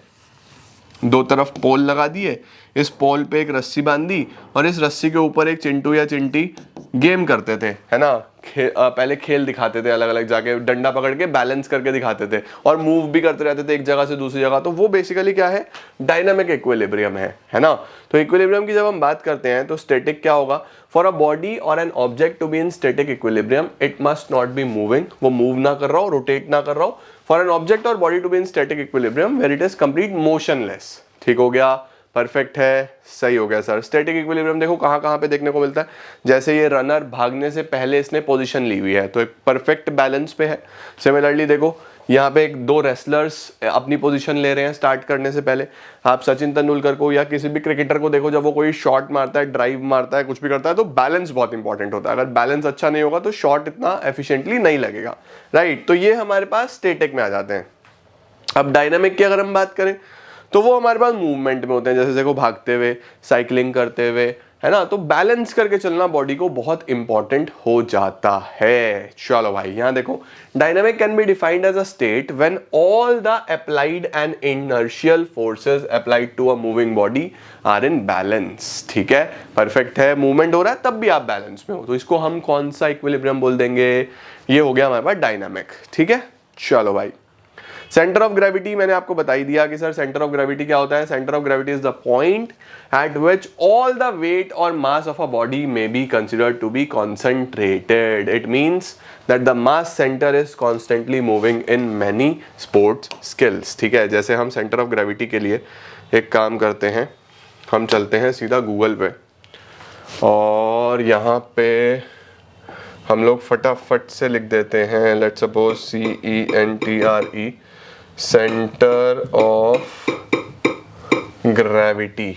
दो तरफ पोल लगा दिए, इस पोल पे एक रस्सी बांधी और इस रस्सी के ऊपर एक चिंटू या चिंटी गेम करते थे, है ना, पहले खेल दिखाते थे, अलग अलग जाके डंडा पकड़ के बैलेंस करके दिखाते थे और मूव भी करते रहते थे एक जगह से दूसरी जगह। तो वो बेसिकली क्या है, डायनामिक इक्विलिब्रियम है ना। तो इक्विलिब्रियम की जब हम बात करते हैं तो स्टैटिक क्या होगा, फॉर अ बॉडी और an object to be in static equilibrium it must not be moving, वो मूव ना कर रहा हो, रोटेट ना कर रहा हो। फॉर एन ऑब्जेक्ट और body to be in static equilibrium where it is complete motionless. ठीक हो गया, परफेक्ट है, सही हो गया सर। स्टैटिक इक्विलिब्रियम देखो कहां कहां पे देखने को मिलता है, जैसे ये रनर भागने से पहले इसने पोजीशन ली हुई है तो एक परफेक्ट बैलेंस पे है। सिमिलरली देखो यहाँ पे एक दो रेसलर्स अपनी पोजीशन ले रहे हैं स्टार्ट करने से पहले। आप सचिन तेंदुलकर को या किसी भी क्रिकेटर को देखो, जब वो कोई शॉट मारता है, ड्राइव मारता है, कुछ भी करता है, तो बैलेंस बहुत इंपॉर्टेंट होता है। अगर बैलेंस अच्छा नहीं होगा तो शॉट इतना एफिशिएंटली नहीं लगेगा, राइट। तो ये हमारे पास स्टैटिक में आ जाते हैं। अब डायनामिक की अगर हम बात करें तो वो हमारे पास मूवमेंट में होते हैं, जैसे देखो भागते हुए, साइकिलिंग करते हुए, है ना। तो बैलेंस करके चलना बॉडी को बहुत इंपॉर्टेंट हो जाता है। चलो भाई यहां देखो, dynamic can be defined as a state when all the applied and inertial forces applied to a moving body are in balance. ठीक है, परफेक्ट है, मूवमेंट हो रहा है तब भी आप बैलेंस में हो, तो इसको हम कौन सा इक्विलिब्रियम बोल देंगे, ये हो गया हमारे पास डायनामिक। ठीक है, चलो भाई। सेंटर ऑफ ग्रेविटी मैंने आपको बता ही दिया कि सर सेंटर ऑफ ग्रेविटी क्या होता है। Centre of gravity is the point at which all the weight और mass of a body may be considered to be concentrated. It means that the mass centre is constantly moving in many sports skills. ठीक है, जैसे हम centre of gravity के लिए एक काम करते हैं, हम चलते हैं सीधा गूगल पे और यहाँ पे हम लोग फटाफट से लिख देते हैं, let's suppose CENTRE, centre of gravity.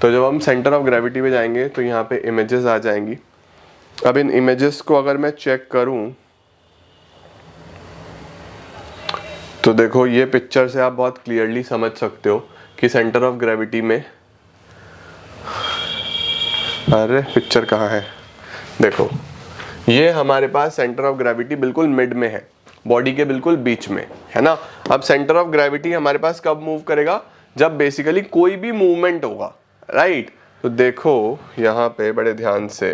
तो जब हम सेंटर ऑफ ग्रेविटी पे जाएंगे तो यहाँ पे इमेजेस आ जाएंगी। अब इन इमेजेस को अगर मैं चेक करूं तो देखो ये पिक्चर से आप बहुत क्लियरली समझ सकते हो कि सेंटर ऑफ ग्रेविटी में, अरे पिक्चर कहाँ है, देखो ये हमारे पास सेंटर ऑफ ग्रेविटी बिल्कुल मिड में है, बॉडी के बिल्कुल बीच में, है ना। अब सेंटर ऑफ ग्रेविटी हमारे पास कब मूव करेगा, जब बेसिकली कोई भी मूवमेंट होगा, राइट। तो देखो यहाँ पे बड़े ध्यान से,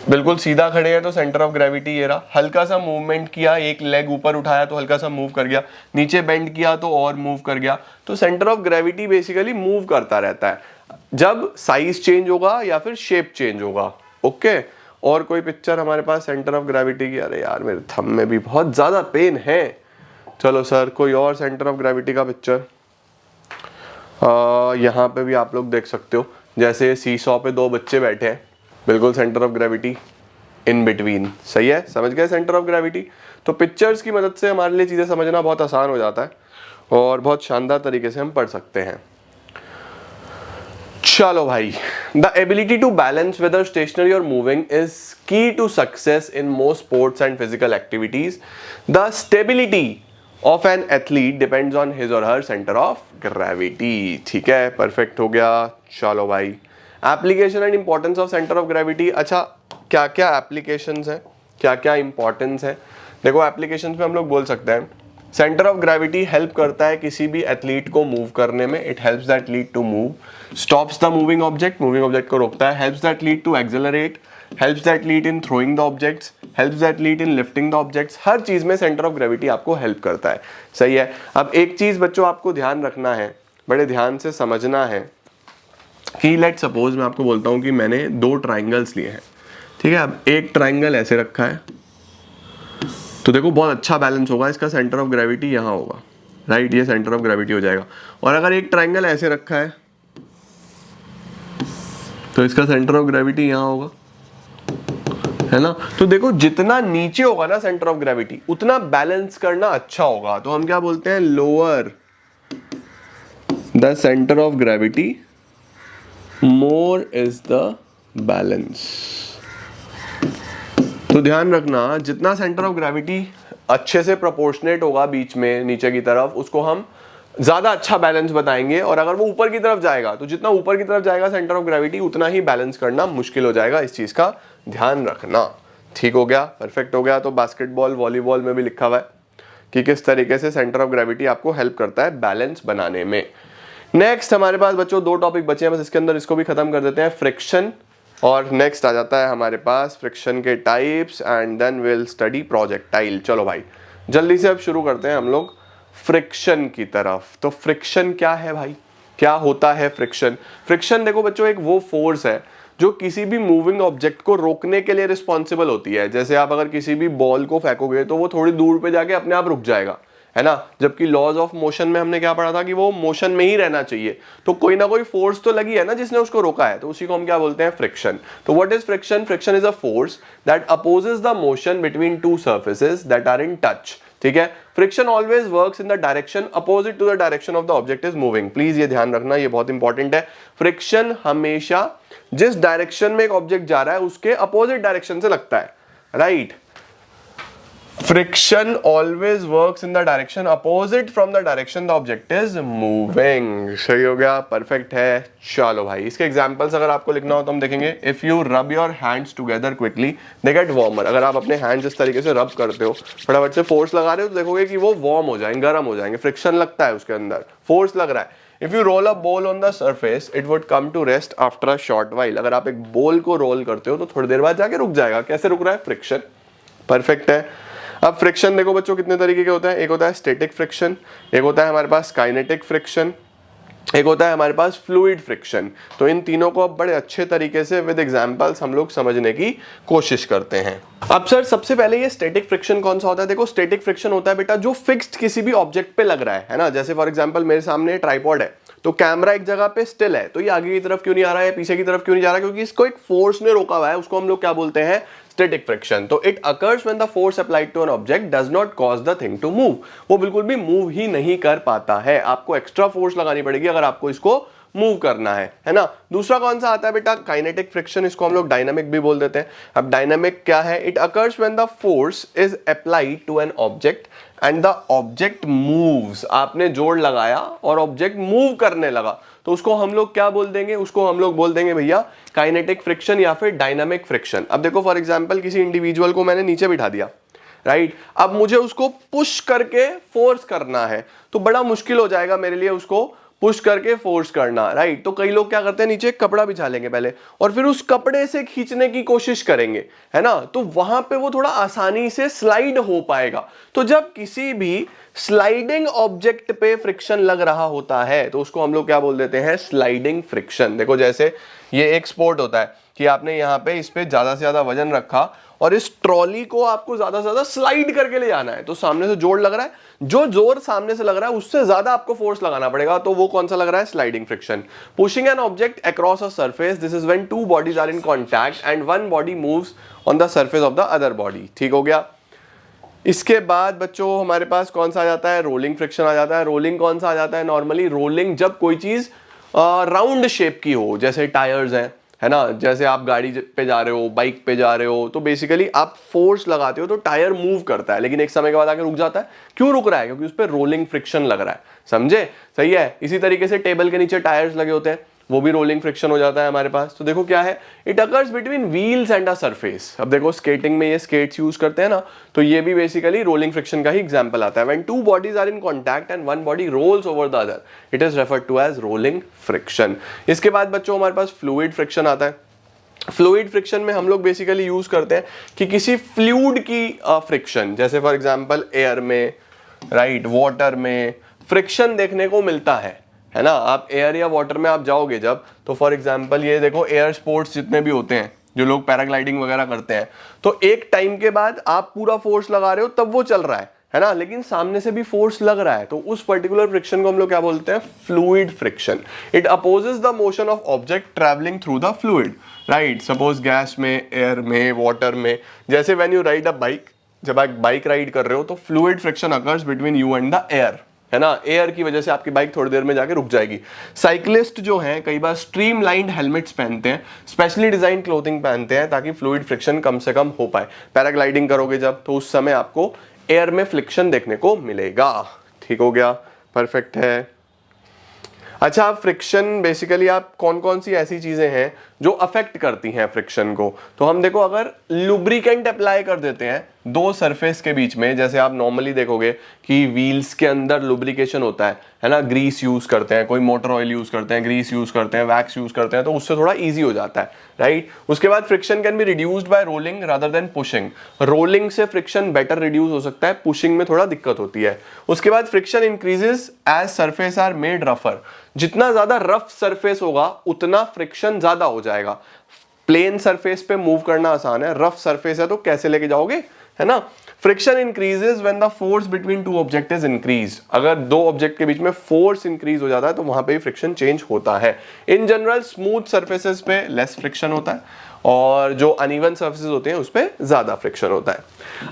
बिल्कुल सीधा खड़े हैं तो सेंटर ऑफ ग्रेविटी ये रहा, हल्का सा मूवमेंट किया, एक लेग ऊपर उठाया तो हल्का सा मूव कर गया, नीचे बेंड किया तो और मूव कर गया। तो centre of gravity basically move करता रहता है जब साइज चेंज होगा या फिर शेप चेंज होगा। ओके, और कोई पिक्चर हमारे पास सेंटर ऑफ ग्रेविटी की, अरे यार मेरे थंब में भी बहुत ज्यादा पेन है। चलो सर कोई और सेंटर ऑफ ग्रेविटी का पिक्चर, यहाँ पे भी आप लोग देख सकते हो, जैसे सीसॉ पे दो बच्चे बैठे हैं, बिल्कुल centre of gravity in between. सही है, समझ गए सेंटर ऑफ ग्रेविटी। तो पिक्चर्स की मदद से हमारे लिए चीजें समझना बहुत आसान हो जाता है और बहुत शानदार तरीके से हम पढ़ सकते हैं। चलो भाई, the ability to balance whether stationary और moving is key to success in most sports and physical activities. The stability of an athlete depends on his और हर सेंटर ऑफ ग्रेविटी। ठीक है, परफेक्ट हो गया। चलो भाई, application and importance of centre of gravity. अच्छा, क्या क्या एप्लीकेशंस हैं, क्या क्या इंपॉर्टेंस है। देखो एप्लीकेशंस में हम लोग बोल सकते हैं सेंटर ऑफ ग्रेविटी हेल्प करता है किसी भी एथलीट को मूव करने में, it helps that athlete to move, stops the moving object, moving object को रोकता है, helps that athlete to accelerate, helps that athlete in throwing the objects, helps that athlete in lifting the objects. हर चीज में centre of gravity आपको help करता है। सही है। अब एक चीज बच्चों आपको ध्यान रखना है, बड़े ध्यान से समझना है कि लेट सपोज मैं आपको बोलता हूं कि मैंने दो ट्राइंगल्स लिए हैं। ठीक है, अब एक ट्राइंगल ऐसे रखा है तो देखो बहुत अच्छा बैलेंस होगा, इसका सेंटर ऑफ ग्रेविटी यहाँ होगा, राइट, ये सेंटर ऑफ ग्रेविटी हो जाएगा। और अगर एक ट्रायंगल ऐसे रखा है तो इसका सेंटर ऑफ ग्रेविटी यहाँ होगा, है ना। तो देखो जितना नीचे होगा ना सेंटर ऑफ ग्रेविटी, उतना बैलेंस करना अच्छा होगा। तो हम क्या बोलते हैं, lower the centre of gravity more is the balance. तो ध्यान रखना, जितना सेंटर ऑफ ग्रेविटी अच्छे से प्रोपोर्शनेट होगा बीच में नीचे की तरफ, उसको हम ज्यादा अच्छा बैलेंस बताएंगे। और अगर वो ऊपर की तरफ जाएगा तो जितना ऊपर की तरफ जाएगा सेंटर ऑफ ग्रेविटी, उतना ही बैलेंस करना मुश्किल हो जाएगा। इस चीज का ध्यान रखना। ठीक हो गया, परफेक्ट हो गया। तो बास्केटबॉल, वॉलीबॉल में भी लिखा हुआ है कि किस तरीके से सेंटर ऑफ ग्रेविटी आपको हेल्प करता है बैलेंस बनाने में। नेक्स्ट हमारे पास बच्चों 2 टॉपिक बचे हैं बस इसके अंदर, इसको भी खत्म कर देते हैं, फ्रिक्शन। और नेक्स्ट आ जाता है हमारे पास फ्रिक्शन के types, and then will study projectile. चलो भाई जल्दी से अब शुरू करते हैं हम लोग फ्रिक्शन की तरफ। तो फ्रिक्शन क्या है भाई, क्या होता है फ्रिक्शन? फ्रिक्शन देखो बच्चों एक वो फोर्स है जो किसी भी मूविंग ऑब्जेक्ट को रोकने के लिए रिस्पॉन्सिबल होती है। जैसे आप अगर किसी भी बॉल को फेंकोगे तो वो थोड़ी दूर पे जाके अपने आप रुक जाएगा, है ना। जबकि लॉज ऑफ मोशन में हमने क्या पढ़ा था कि वो मोशन में ही रहना चाहिए। तो कोई ना कोई फोर्स तो लगी है ना जिसने उसको रोका है, तो उसी को हम क्या बोलते हैं, फ्रिक्शन। तो what is friction? Friction is a force that opposes the motion between two surfaces that are in touch. ठीक है, friction always works in the direction opposite to the direction of the object is moving. Please ये ध्यान रखना, ये बहुत important है। Friction हमेशा जिस डायरेक्शन में एक ऑब्जेक्ट जा रहा है उसके अपोजिट डायरेक्शन से लगता है, right. Friction always works in the direction opposite from the direction the object is moving. सही हो गया, परफेक्ट है। चलो भाई इसके एग्जांपल्स अगर आपको लिखना हो तो हम देखेंगे, if you rub your hands together quickly they get warmer. अगर आप अपने हैंड्स इस तरीके से रब करते हो, फटाफट से फोर्स लगा रहे हो, तो देखोगे कि वो वार्म हो जाएंगे, गर्म हो जाएंगे। फ्रिक्शन लगता है उसके अंदर, फोर्स लग रहा है। If you roll a ball on the surface it would come to rest after a short while. अगर आप एक बॉल को रोल करते हो तो थोड़ी देर बाद जाके रुक जाएगा। कैसे रुक रहा है? फ्रिक्शन। परफेक्ट है। अब फ्रिक्शन देखो बच्चों कितने तरीके के होता है। एक होता है स्टैटिक फ्रिक्शन, एक होता है हमारे पास काइनेटिक फ्रिक्शन, एक होता है हमारे पास फ्लूइड फ्रिक्शन। तो इन तीनों को अब बड़े अच्छे तरीके से विद एग्जांपल्स हम लोग समझने की कोशिश करते हैं। अब सर सबसे पहले ये स्टैटिक फ्रिक्शन कौन सा होता है? देखो स्टैटिक फ्रिक्शन होता है बेटा जो फिक्स्ड किसी भी ऑब्जेक्ट पे लग रहा है ना। जैसे फॉर एग्जांपल मेरे सामने ट्राइपॉड है, तो कैमरा एक जगह पे स्टिल है, तो ये आगे की तरफ क्यों नहीं आ रहा है, पीछे की तरफ क्यों नहीं जा रहा है? क्योंकि इसको एक फोर्स ने रोका हुआ है। उसको हम लोग क्या बोलते हैं? Static friction. तो it occurs when the force applied to an object does not cause the thing to move. वो बिल्कुल भी मूव ही नहीं कर पाता है, आपको एक्स्ट्रा फोर्स लगानी पड़ेगी अगर आपको इसको मूव करना है ना। दूसरा कौन सा आता है बेटा? Kinetic friction. इसको हम लोग डायनामिक भी बोल देते हैं। अब डायनामिक क्या है? It occurs when the force is applied to an object and the object moves. आपने जोर लगाया और ऑब्जेक्ट मूव करने लगा, तो उसको हम लोग क्या बोल देंगे? उसको हम लोग बोल देंगे भैया काइनेटिक फ्रिक्शन या फिर डायनामिक फ्रिक्शन। अब देखो फॉर एग्जांपल किसी इंडिविजुअल को मैंने नीचे बिठा दिया, राइट। अब मुझे उसको पुश करके फोर्स करना है, तो बड़ा मुश्किल हो जाएगा मेरे लिए उसको पुश करके फोर्स करना, राइट। तो कई लोग क्या करते हैं, नीचे एक कपड़ा बिछा लेंगे पहले और फिर उस कपड़े से खींचने की कोशिश करेंगे, है ना। तो वहां पे वो थोड़ा आसानी से स्लाइड हो पाएगा। तो जब किसी भी स्लाइडिंग ऑब्जेक्ट पे फ्रिक्शन लग रहा होता है तो उसको हम लोग क्या बोल देते हैं? Sliding friction. देखो जैसे ये एक स्पोर्ट होता है कि आपने यहाँ पे इस पे ज्यादा से ज्यादा वजन रखा और इस ट्रॉली को आपको ज्यादा से ज्यादा स्लाइड करके ले जाना है, तो सामने से जोर लग रहा है, जो जोर सामने से लग रहा है उससे ज्यादा आपको फोर्स लगाना पड़ेगा, तो वो कौन सा लग रहा है? Sliding friction. Pushing an object across a surface, this is when two bodies are in contact and one body moves on the surface of the other body. ठीक हो गया। इसके बाद बच्चों हमारे पास कौन सा आ जाता है? रोलिंग फ्रिक्शन आ जाता है। रोलिंग कौन सा आ जाता है? नॉर्मली रोलिंग जब कोई चीज राउंड शेप की हो, जैसे टायर्स हैं, है ना। जैसे आप गाड़ी पे जा रहे हो, बाइक पे जा रहे हो, तो बेसिकली आप फोर्स लगाते हो तो टायर मूव करता है, लेकिन एक समय के बाद आके रुक जाता है। क्यों रुक रहा है? क्योंकि उस पर रोलिंग फ्रिक्शन लग रहा है। समझे? सही है। इसी तरीके से टेबल के नीचे टायर्स लगे होते हैं, वो भी रोलिंग फ्रिक्शन हो जाता है हमारे पास। तो देखो क्या है, it occurs between wheels and a surface. अब देखो स्केटिंग में ये स्केट्स यूज करते हैं ना, तो ये भी बेसिकली रोलिंग फ्रिक्शन का ही एग्जांपल आता है। When two bodies are in contact and one body rolls over the other, it is referred to as rolling friction. इसके बाद बच्चों हमारे पास फ्लूइड फ्रिक्शन आता है। फ्लूइड फ्रिक्शन में हम लोग बेसिकली यूज करते हैं कि किसी फ्लूइड की फ्रिक्शन, जैसे फॉर एग्जांपल एयर में, राइट, वाटर में फ्रिक्शन देखने को मिलता है ना। आप एयर या वाटर में आप जाओगे जब, तो फॉर एग्जांपल ये देखो एयर स्पोर्ट्स जितने भी होते हैं, जो लोग पैराग्लाइडिंग वगैरह करते हैं, तो एक टाइम के बाद आप पूरा फोर्स लगा रहे हो तब वो चल रहा है ना, लेकिन सामने से भी फोर्स लग रहा है, तो उस पर्टिकुलर फ्रिक्शन को हम लोग क्या बोलते हैं, fluid friction. It opposes the motion of object travelling through the fluid, right. Suppose gas में, एयर में, वाटर में, जैसे when you ride a bike, जब आप बाइक राइड कर रहे हो तो fluid friction occurs between you and the air, है ना। एयर की वजह से आपकी बाइक थोड़ी देर में जाके रुक जाएगी। साइकिलिस्ट जो हैं कई बार स्ट्रीमलाइंड हेलमेट्स पहनते हैं, स्पेशली डिजाइन क्लोथिंग पहनते हैं ताकि फ्लूइड फ्रिक्शन कम से कम हो पाए। पैराग्लाइडिंग करोगे जब, तो उस समय आपको एयर में फ्रिक्शन देखने को मिलेगा। ठीक हो गया, परफेक्ट है। अच्छा, फ्रिक्शन बेसिकली आप कौन कौन सी ऐसी चीजें हैं जो अफेक्ट करती हैं फ्रिक्शन को, तो हम देखो अगर लुब्रिकेंट अप्लाई कर देते हैं दो सरफेस के बीच में, जैसे आप नॉर्मली देखोगे कि व्हील्स के अंदर लुब्रिकेशन होता है ना, ग्रीस यूज करते हैं, कोई मोटर ऑयल यूज करते हैं, ग्रीस यूज करते हैं, वैक्स यूज करते हैं, तो उससे थोड़ा इजी हो जाता है, राइट। उसके बाद friction can be reduced by rolling rather than pushing. Rolling से फ्रिक्शन बेटर रिड्यूस हो सकता है, पुशिंग में थोड़ा दिक्कत होती है। उसके बाद friction increases as surface are made रफर। जितना ज्यादा रफ सरफेस होगा उतना फ्रिक्शन ज्यादा हो जाएगा। प्लेन सरफेस पे मूव करना आसान है, रफ सरफेस है तो कैसे लेके जाओगे, है ना। Friction increases when the force between two object is increase. अगर दो ऑब्जेक्ट के बीच में फोर्स इंक्रीज हो जाता है तो वहां पे भी फ्रिक्शन चेंज होता है। इन जनरल स्मूथ सरफेसेस पे लेस फ्रिक्शन होता है और जो अनइवन सरफेसेस होते हैं उस पे ज्यादा फ्रिक्शन होता है।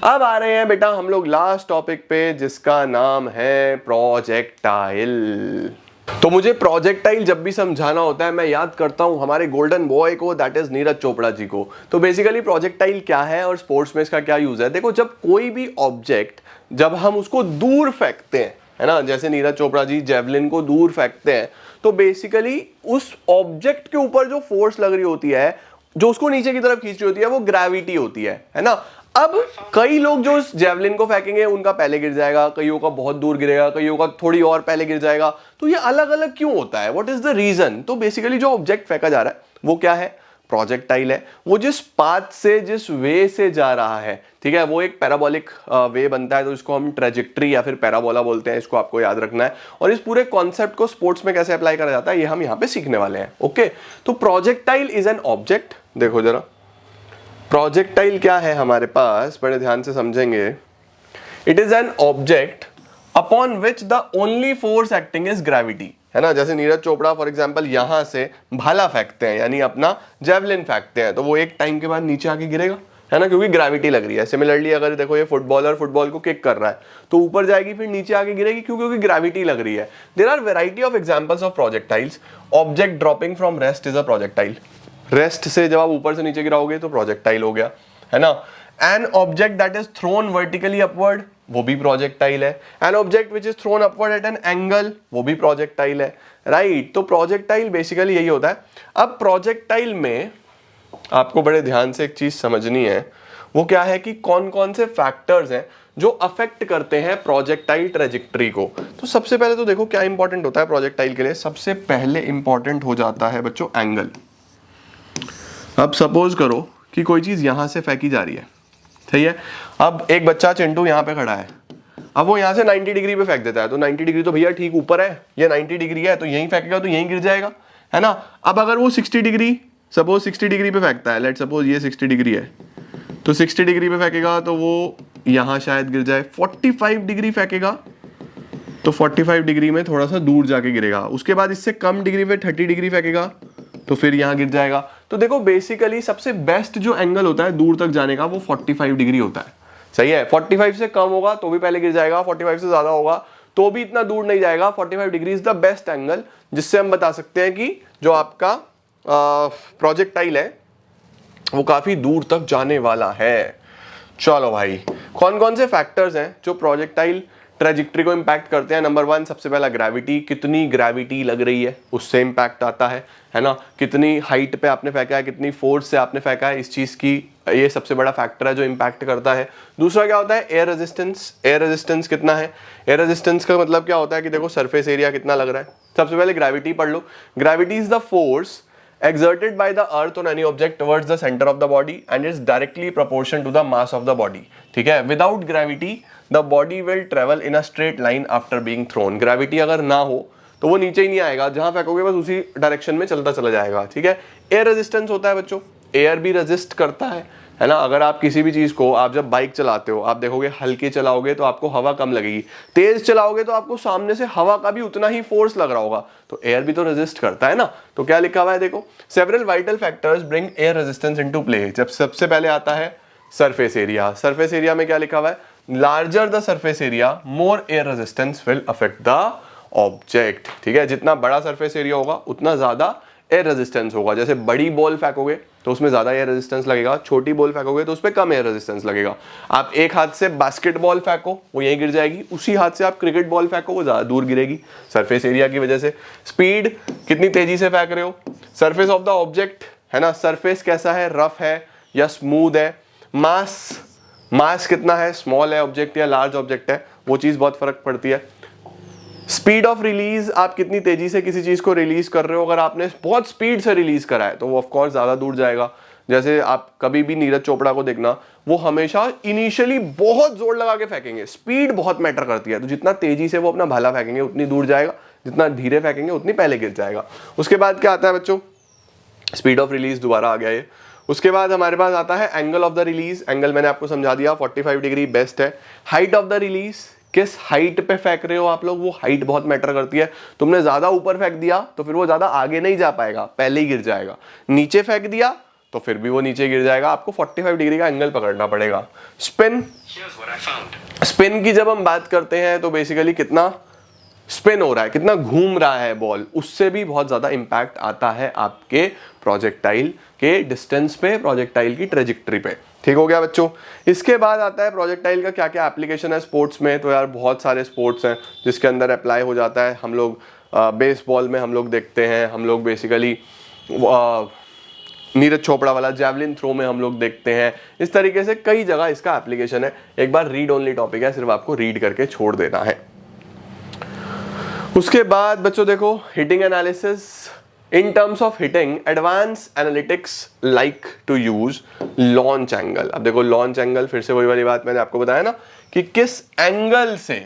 अब आ रहे हैं बेटा हम लोग लास्ट टॉपिक पे, जिसका नाम है प्रोजेक्टाइल। तो मुझे प्रोजेक्टाइल जब भी समझाना होता है मैं याद करता हूं हमारे गोल्डन बॉय को, दैट इज नीरज चोपड़ा जी को। तो बेसिकली प्रोजेक्टाइल क्या है और स्पोर्ट्स में इसका क्या यूज है। देखो, जब कोई भी ऑब्जेक्ट, जब हम उसको दूर फेंकते हैं, है ना, जैसे नीरज चोपड़ा जी जेवलिन को दूर फेंकते हैं, तो बेसिकली उस ऑब्जेक्ट के ऊपर जो फोर्स लग रही होती है, जो उसको नीचे की तरफ खींच रही होती है, वो ग्रेविटी होती है ना। अब कई लोग जो उस जेवलिन को फेंकेंगे उनका पहले गिर जाएगा, कईयों का बहुत दूर गिरेगा, कईयों का थोड़ी और पहले गिर जाएगा। तो ये अलग अलग क्यों होता है, व्हाट इज द रीजन। तो बेसिकली जो ऑब्जेक्ट फेंका जा रहा है वो क्या है, प्रोजेक्टाइल है। वो जिस पाथ से, जिस वे से जा रहा है, ठीक है, वो एक पैराबोलिक वे बनता है, तो इसको हम ट्रेजेक्ट्री या फिर पैराबोला बोलते हैं। इसको आपको याद रखना है। और इस पूरे कॉन्सेप्ट को स्पोर्ट्स में कैसे अप्लाई करा जाता है ये हम यहाँ पे सीखने वाले हैं। ओके, तो प्रोजेक्टाइल इज एन ऑब्जेक्ट। देखो जरा, प्रोजेक्टाइल क्या है हमारे पास, बड़े ध्यान से समझेंगे। It is an object upon which the only force acting is gravity, है ना। जैसे नीरज चोपड़ा फॉर एग्जांपल यहां से भाला फेंकते हैं, यानी अपना जेवलिन फेंकते हैं, तो वो एक टाइम के बाद नीचे आके गिरेगा, है ना, क्योंकि ग्रेविटी लग रही है। सिमिलरली अगर देखो ये फुटबॉलर फुटबॉल को किक कर रहा है तो ऊपर जाएगी फिर नीचे आके गिरेगी, क्योंकि ग्रेविटी लग रही है। There are variety of examples of projectiles. Object dropping from rest is a projectile. Rest से जब आप ऊपर से नीचे गिराओगे तो प्रोजेक्टाइल हो गया, है ना। An object that is thrown vertically upward, वो भी प्रोजेक्टाइल है। An object which is thrown upward at an angle, वो भी प्रोजेक्टाइल है, राइट। तो प्रोजेक्टाइल बेसिकली यही होता है। अब प्रोजेक्टाइल में आपको बड़े ध्यान से एक चीज समझनी है, वो क्या है कि कौन कौन से फैक्टर्स हैं जो अफेक्ट करते हैं प्रोजेक्टाइल ट्रेजेक्ट्री को। तो सबसे पहले तो देखो क्या इंपॉर्टेंट होता है प्रोजेक्टाइल के लिए। सबसे पहले इंपॉर्टेंट हो जाता है बच्चों एंगल। अब सपोज करो कि कोई चीज यहां से फेंकी जा रही है, सही है। अब एक बच्चा चिंटू यहां पे खड़ा है, अब वो यहां से 90 डिग्री पे फेंक देता है, तो 90 डिग्री तो भैया ठीक ऊपर है, ये 90 डिग्री है तो यहीं फेंकेगा तो यहीं गिर जाएगा, है ना। अब अगर वो 60 डिग्री, सपोज 60 डिग्री पे फेंकता है, लेट सपोज ये 60 डिग्री है, तो 60 डिग्री पे फेंकेगा तो वो यहां शायद गिर जाए। 45 डिग्री फेंकेगा तो 45 डिग्री में थोड़ा सा दूर जाके गिरेगा। उसके बाद इससे कम डिग्री पे 30 डिग्री फेंकेगा तो फिर यहां गिर जाएगा। तो देखो बेसिकली सबसे बेस्ट जो एंगल होता है दूर तक जाने का वो 45 डिग्री होता है, सही है। 45 से कम होगा तो भी पहले गिर जाएगा, 45 से ज्यादा होगा तो भी इतना दूर नहीं जाएगा। 45 degree is the best angle जिससे हम बता सकते हैं कि जो आपका प्रोजेक्टाइल है वो काफी दूर तक जाने वाला है। चलो भाई, कौन कौन से फैक्टर्स हैं जो प्रोजेक्टाइल ट्रेजेक्ट्री को इंपैक्ट करते हैं। नंबर 1 सबसे पहला ग्रेविटी, कितनी ग्रेविटी लग रही है उससे इंपैक्ट आता है ना। कितनी हाइट पे आपने फेंका है, कितनी फोर्स से आपने फेंका है, इस चीज की ये सबसे बड़ा फैक्टर है जो इंपैक्ट करता है। दूसरा क्या होता है, एयर रेजिस्टेंस। एयर रेजिस्टेंस कितना है। एयर रेजिस्टेंस का मतलब क्या होता है कि देखो सरफेस एरिया कितना लग रहा है। सबसे पहले ग्रेविटी पढ़ लो। Gravity is the force exerted by the earth on any object towards the center of the body and is directly proportional to the mass of the body, ठीक है। without gravity the body will travel in a straight line after being thrown। gravity अगर ना हो तो वो नीचे ही नहीं आएगा, जहां फेंकोगे बस उसी डायरेक्शन में चलता चला जाएगा, ठीक है। एयर रेजिस्टेंस होता है बच्चों, एयर भी रेजिस्ट करता है ना। अगर आप किसी भी चीज को, आप जब बाइक चलाते हो, आप देखोगे हल्के चलाओगे तो आपको हवा कम लगेगी, तेज चलाओगे तो आपको सामने से हवा का भी उतना ही फोर्स लग रहा होगा, तो एयर भी तो रेजिस्ट करता है ना। तो क्या लिखा हुआ है देखो, several vital factors bring air resistance into play. जब सबसे पहले आता है सरफेस एरिया, सरफेस एरिया में क्या लिखा हुआ है, larger the surface area more air resistance will affect the object. ठीक है, जितना बड़ा सरफेस एरिया होगा उतना ज्यादा एयर रेजिस्टेंस होगा। जैसे बड़ी बॉल फेंकोगे तो उसमें ज्यादा एयर रेजिस्टेंस लगेगा, छोटी बॉल फेंकोगे तो उसमें कम एयर रेजिस्टेंस लगेगा। आप एक हाथ से बास्केटबॉल फेंको वो यहीं गिर जाएगी, उसी हाथ से आप क्रिकेट बॉल फेंको वो ज्यादा दूर गिरेगी, सरफेस एरिया की वजह से। स्पीड, कितनी तेजी से फेंक रहे हो, सरफेस ऑफ द ऑब्जेक्ट है ना, सरफेस कैसा है, रफ है या स्मूथ है। मास, मास कितना है, स्मॉल है ऑब्जेक्ट या लार्ज ऑब्जेक्ट है, वो चीज बहुत फर्क पड़ती है। स्पीड ऑफ रिलीज, आप कितनी तेजी से किसी चीज को रिलीज कर रहे हो, अगर आपने बहुत स्पीड से रिलीज करा है तो वो ऑफ कोर्स ज्यादा दूर जाएगा। जैसे आप कभी भी नीरज चोपड़ा को देखना, वो हमेशा इनिशियली बहुत जोर लगा के फेंकेंगे, स्पीड बहुत मैटर करती है, तो जितना तेजी से वो अपना भाला फेंकेंगे उतनी दूर जाएगा, जितना धीरे फेंकेंगे उतनी पहले गिर जाएगा। उसके बाद क्या आता है बच्चों, स्पीड ऑफ रिलीज दोबारा आ गया ये। उसके बाद हमारे पास आता है angle of the release, angle मैंने आपको समझा दिया 45 डिग्री बेस्ट है। हाइट ऑफ द रिलीज, किस हाइट पे फेंक रहे हो आप लोग, वो हाइट बहुत मैटर करती है। तुमने ज्यादा ऊपर फेंक दिया तो फिर वो ज्यादा आगे नहीं जा पाएगा, पहले ही गिर जाएगा। नीचे फेंक दिया तो फिर भी वो नीचे गिर जाएगा, आपको 45 डिग्री का एंगल पकड़ना पड़ेगा। स्पिन, स्पिन की जब हम बात करते हैं तो बेसिकली कितना स्पिन हो रहा है, कितना घूम रहा है बॉल, उससे भी बहुत ज्यादा इंपैक्ट आता है आपके प्रोजेक्टाइल के डिस्टेंस पे, प्रोजेक्टाइल की ट्रेजेक्टरी पे। ठीक हो गया बच्चों। इसके बाद आता है प्रोजेक्टाइल का क्या क्या एप्लीकेशन है स्पोर्ट्स में। तो यार बहुत सारे स्पोर्ट्स हैं जिसके अंदर अप्लाई हो जाता है। हम लोग बेसबॉल में हम लोग देखते हैं, हम लोग बेसिकली नीरज चोपड़ा वाला जैवलिन थ्रो में हम लोग देखते हैं। इस तरीके से कई जगह इसका एप्लीकेशन है। एक बार रीड ओनली टॉपिक है, सिर्फ आपको रीड करके छोड़ देना है। उसके बाद बच्चों देखो, hitting analysis. In terms of hitting, advanced analytics like to use launch angle। अब देखो लॉन्च एंगल, फिर से वही वाली बात मैंने आपको बताया ना कि किस एंगल से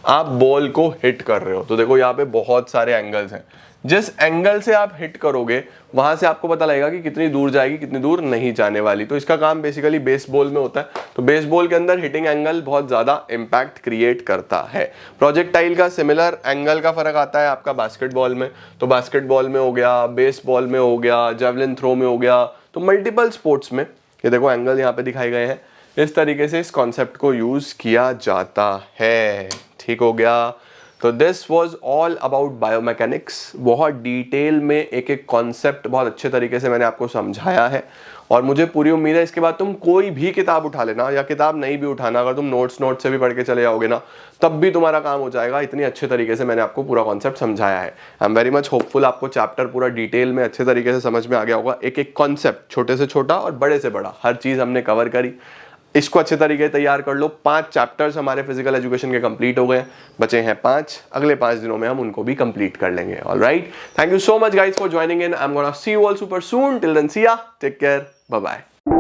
आप बॉल को हिट कर रहे हो। तो देखो यहाँ पे बहुत सारे एंगल्स हैं, जिस एंगल से आप हिट करोगे वहां से आपको पता लगेगा कि कितनी दूर जाएगी, कितनी दूर नहीं जाने वाली। तो इसका काम बेसिकली बेसबॉल में होता है। तो बेसबॉल के अंदर हिटिंग एंगल बहुत ज्यादा इंपैक्ट क्रिएट करता है। प्रोजेक्टाइल का सिमिलर एंगल का फर्क आता है आपका बास्केटबॉल में। तो बास्केटबॉल में हो गया, बेसबॉल में हो गया, जेवलिन थ्रो में हो गया, तो मल्टीपल स्पोर्ट्स में ये देखो एंगल यहाँ पे दिखाए गए हैं। इस तरीके से इस कॉन्सेप्ट को यूज किया जाता है। ठीक हो गया। तो this was all about biomechanics. बहुत डिटेल में एक एक कॉन्सेप्ट बहुत अच्छे तरीके से मैंने आपको समझाया है, और मुझे पूरी उम्मीद है इसके बाद तुम कोई भी किताब उठा लेना, या किताब नहीं भी उठाना, अगर तुम नोट्स से भी पढ़ के चले जाओगे ना, तब भी तुम्हारा काम हो जाएगा। इतनी अच्छे तरीके से मैंने आपको पूरा कॉन्सेप्ट समझाया है। I am very much hopeful आपको चैप्टर पूरा डिटेल में अच्छे तरीके से समझ में आ गया होगा। एक एक कॉन्सेप्ट, छोटे से छोटा और बड़े से बड़ा, हर चीज हमने कवर करी। इसको अच्छे तरीके से तैयार कर लो। 5 चैप्टर्स हमारे फिजिकल एजुकेशन के कंप्लीट हो गए, बचे हैं 5। अगले 5 दिनों में हम उनको भी कंप्लीट कर लेंगे। Alright, thank you so much guys for joining in. I am gonna see you all super soon. Till then see ya, take care, bye bye.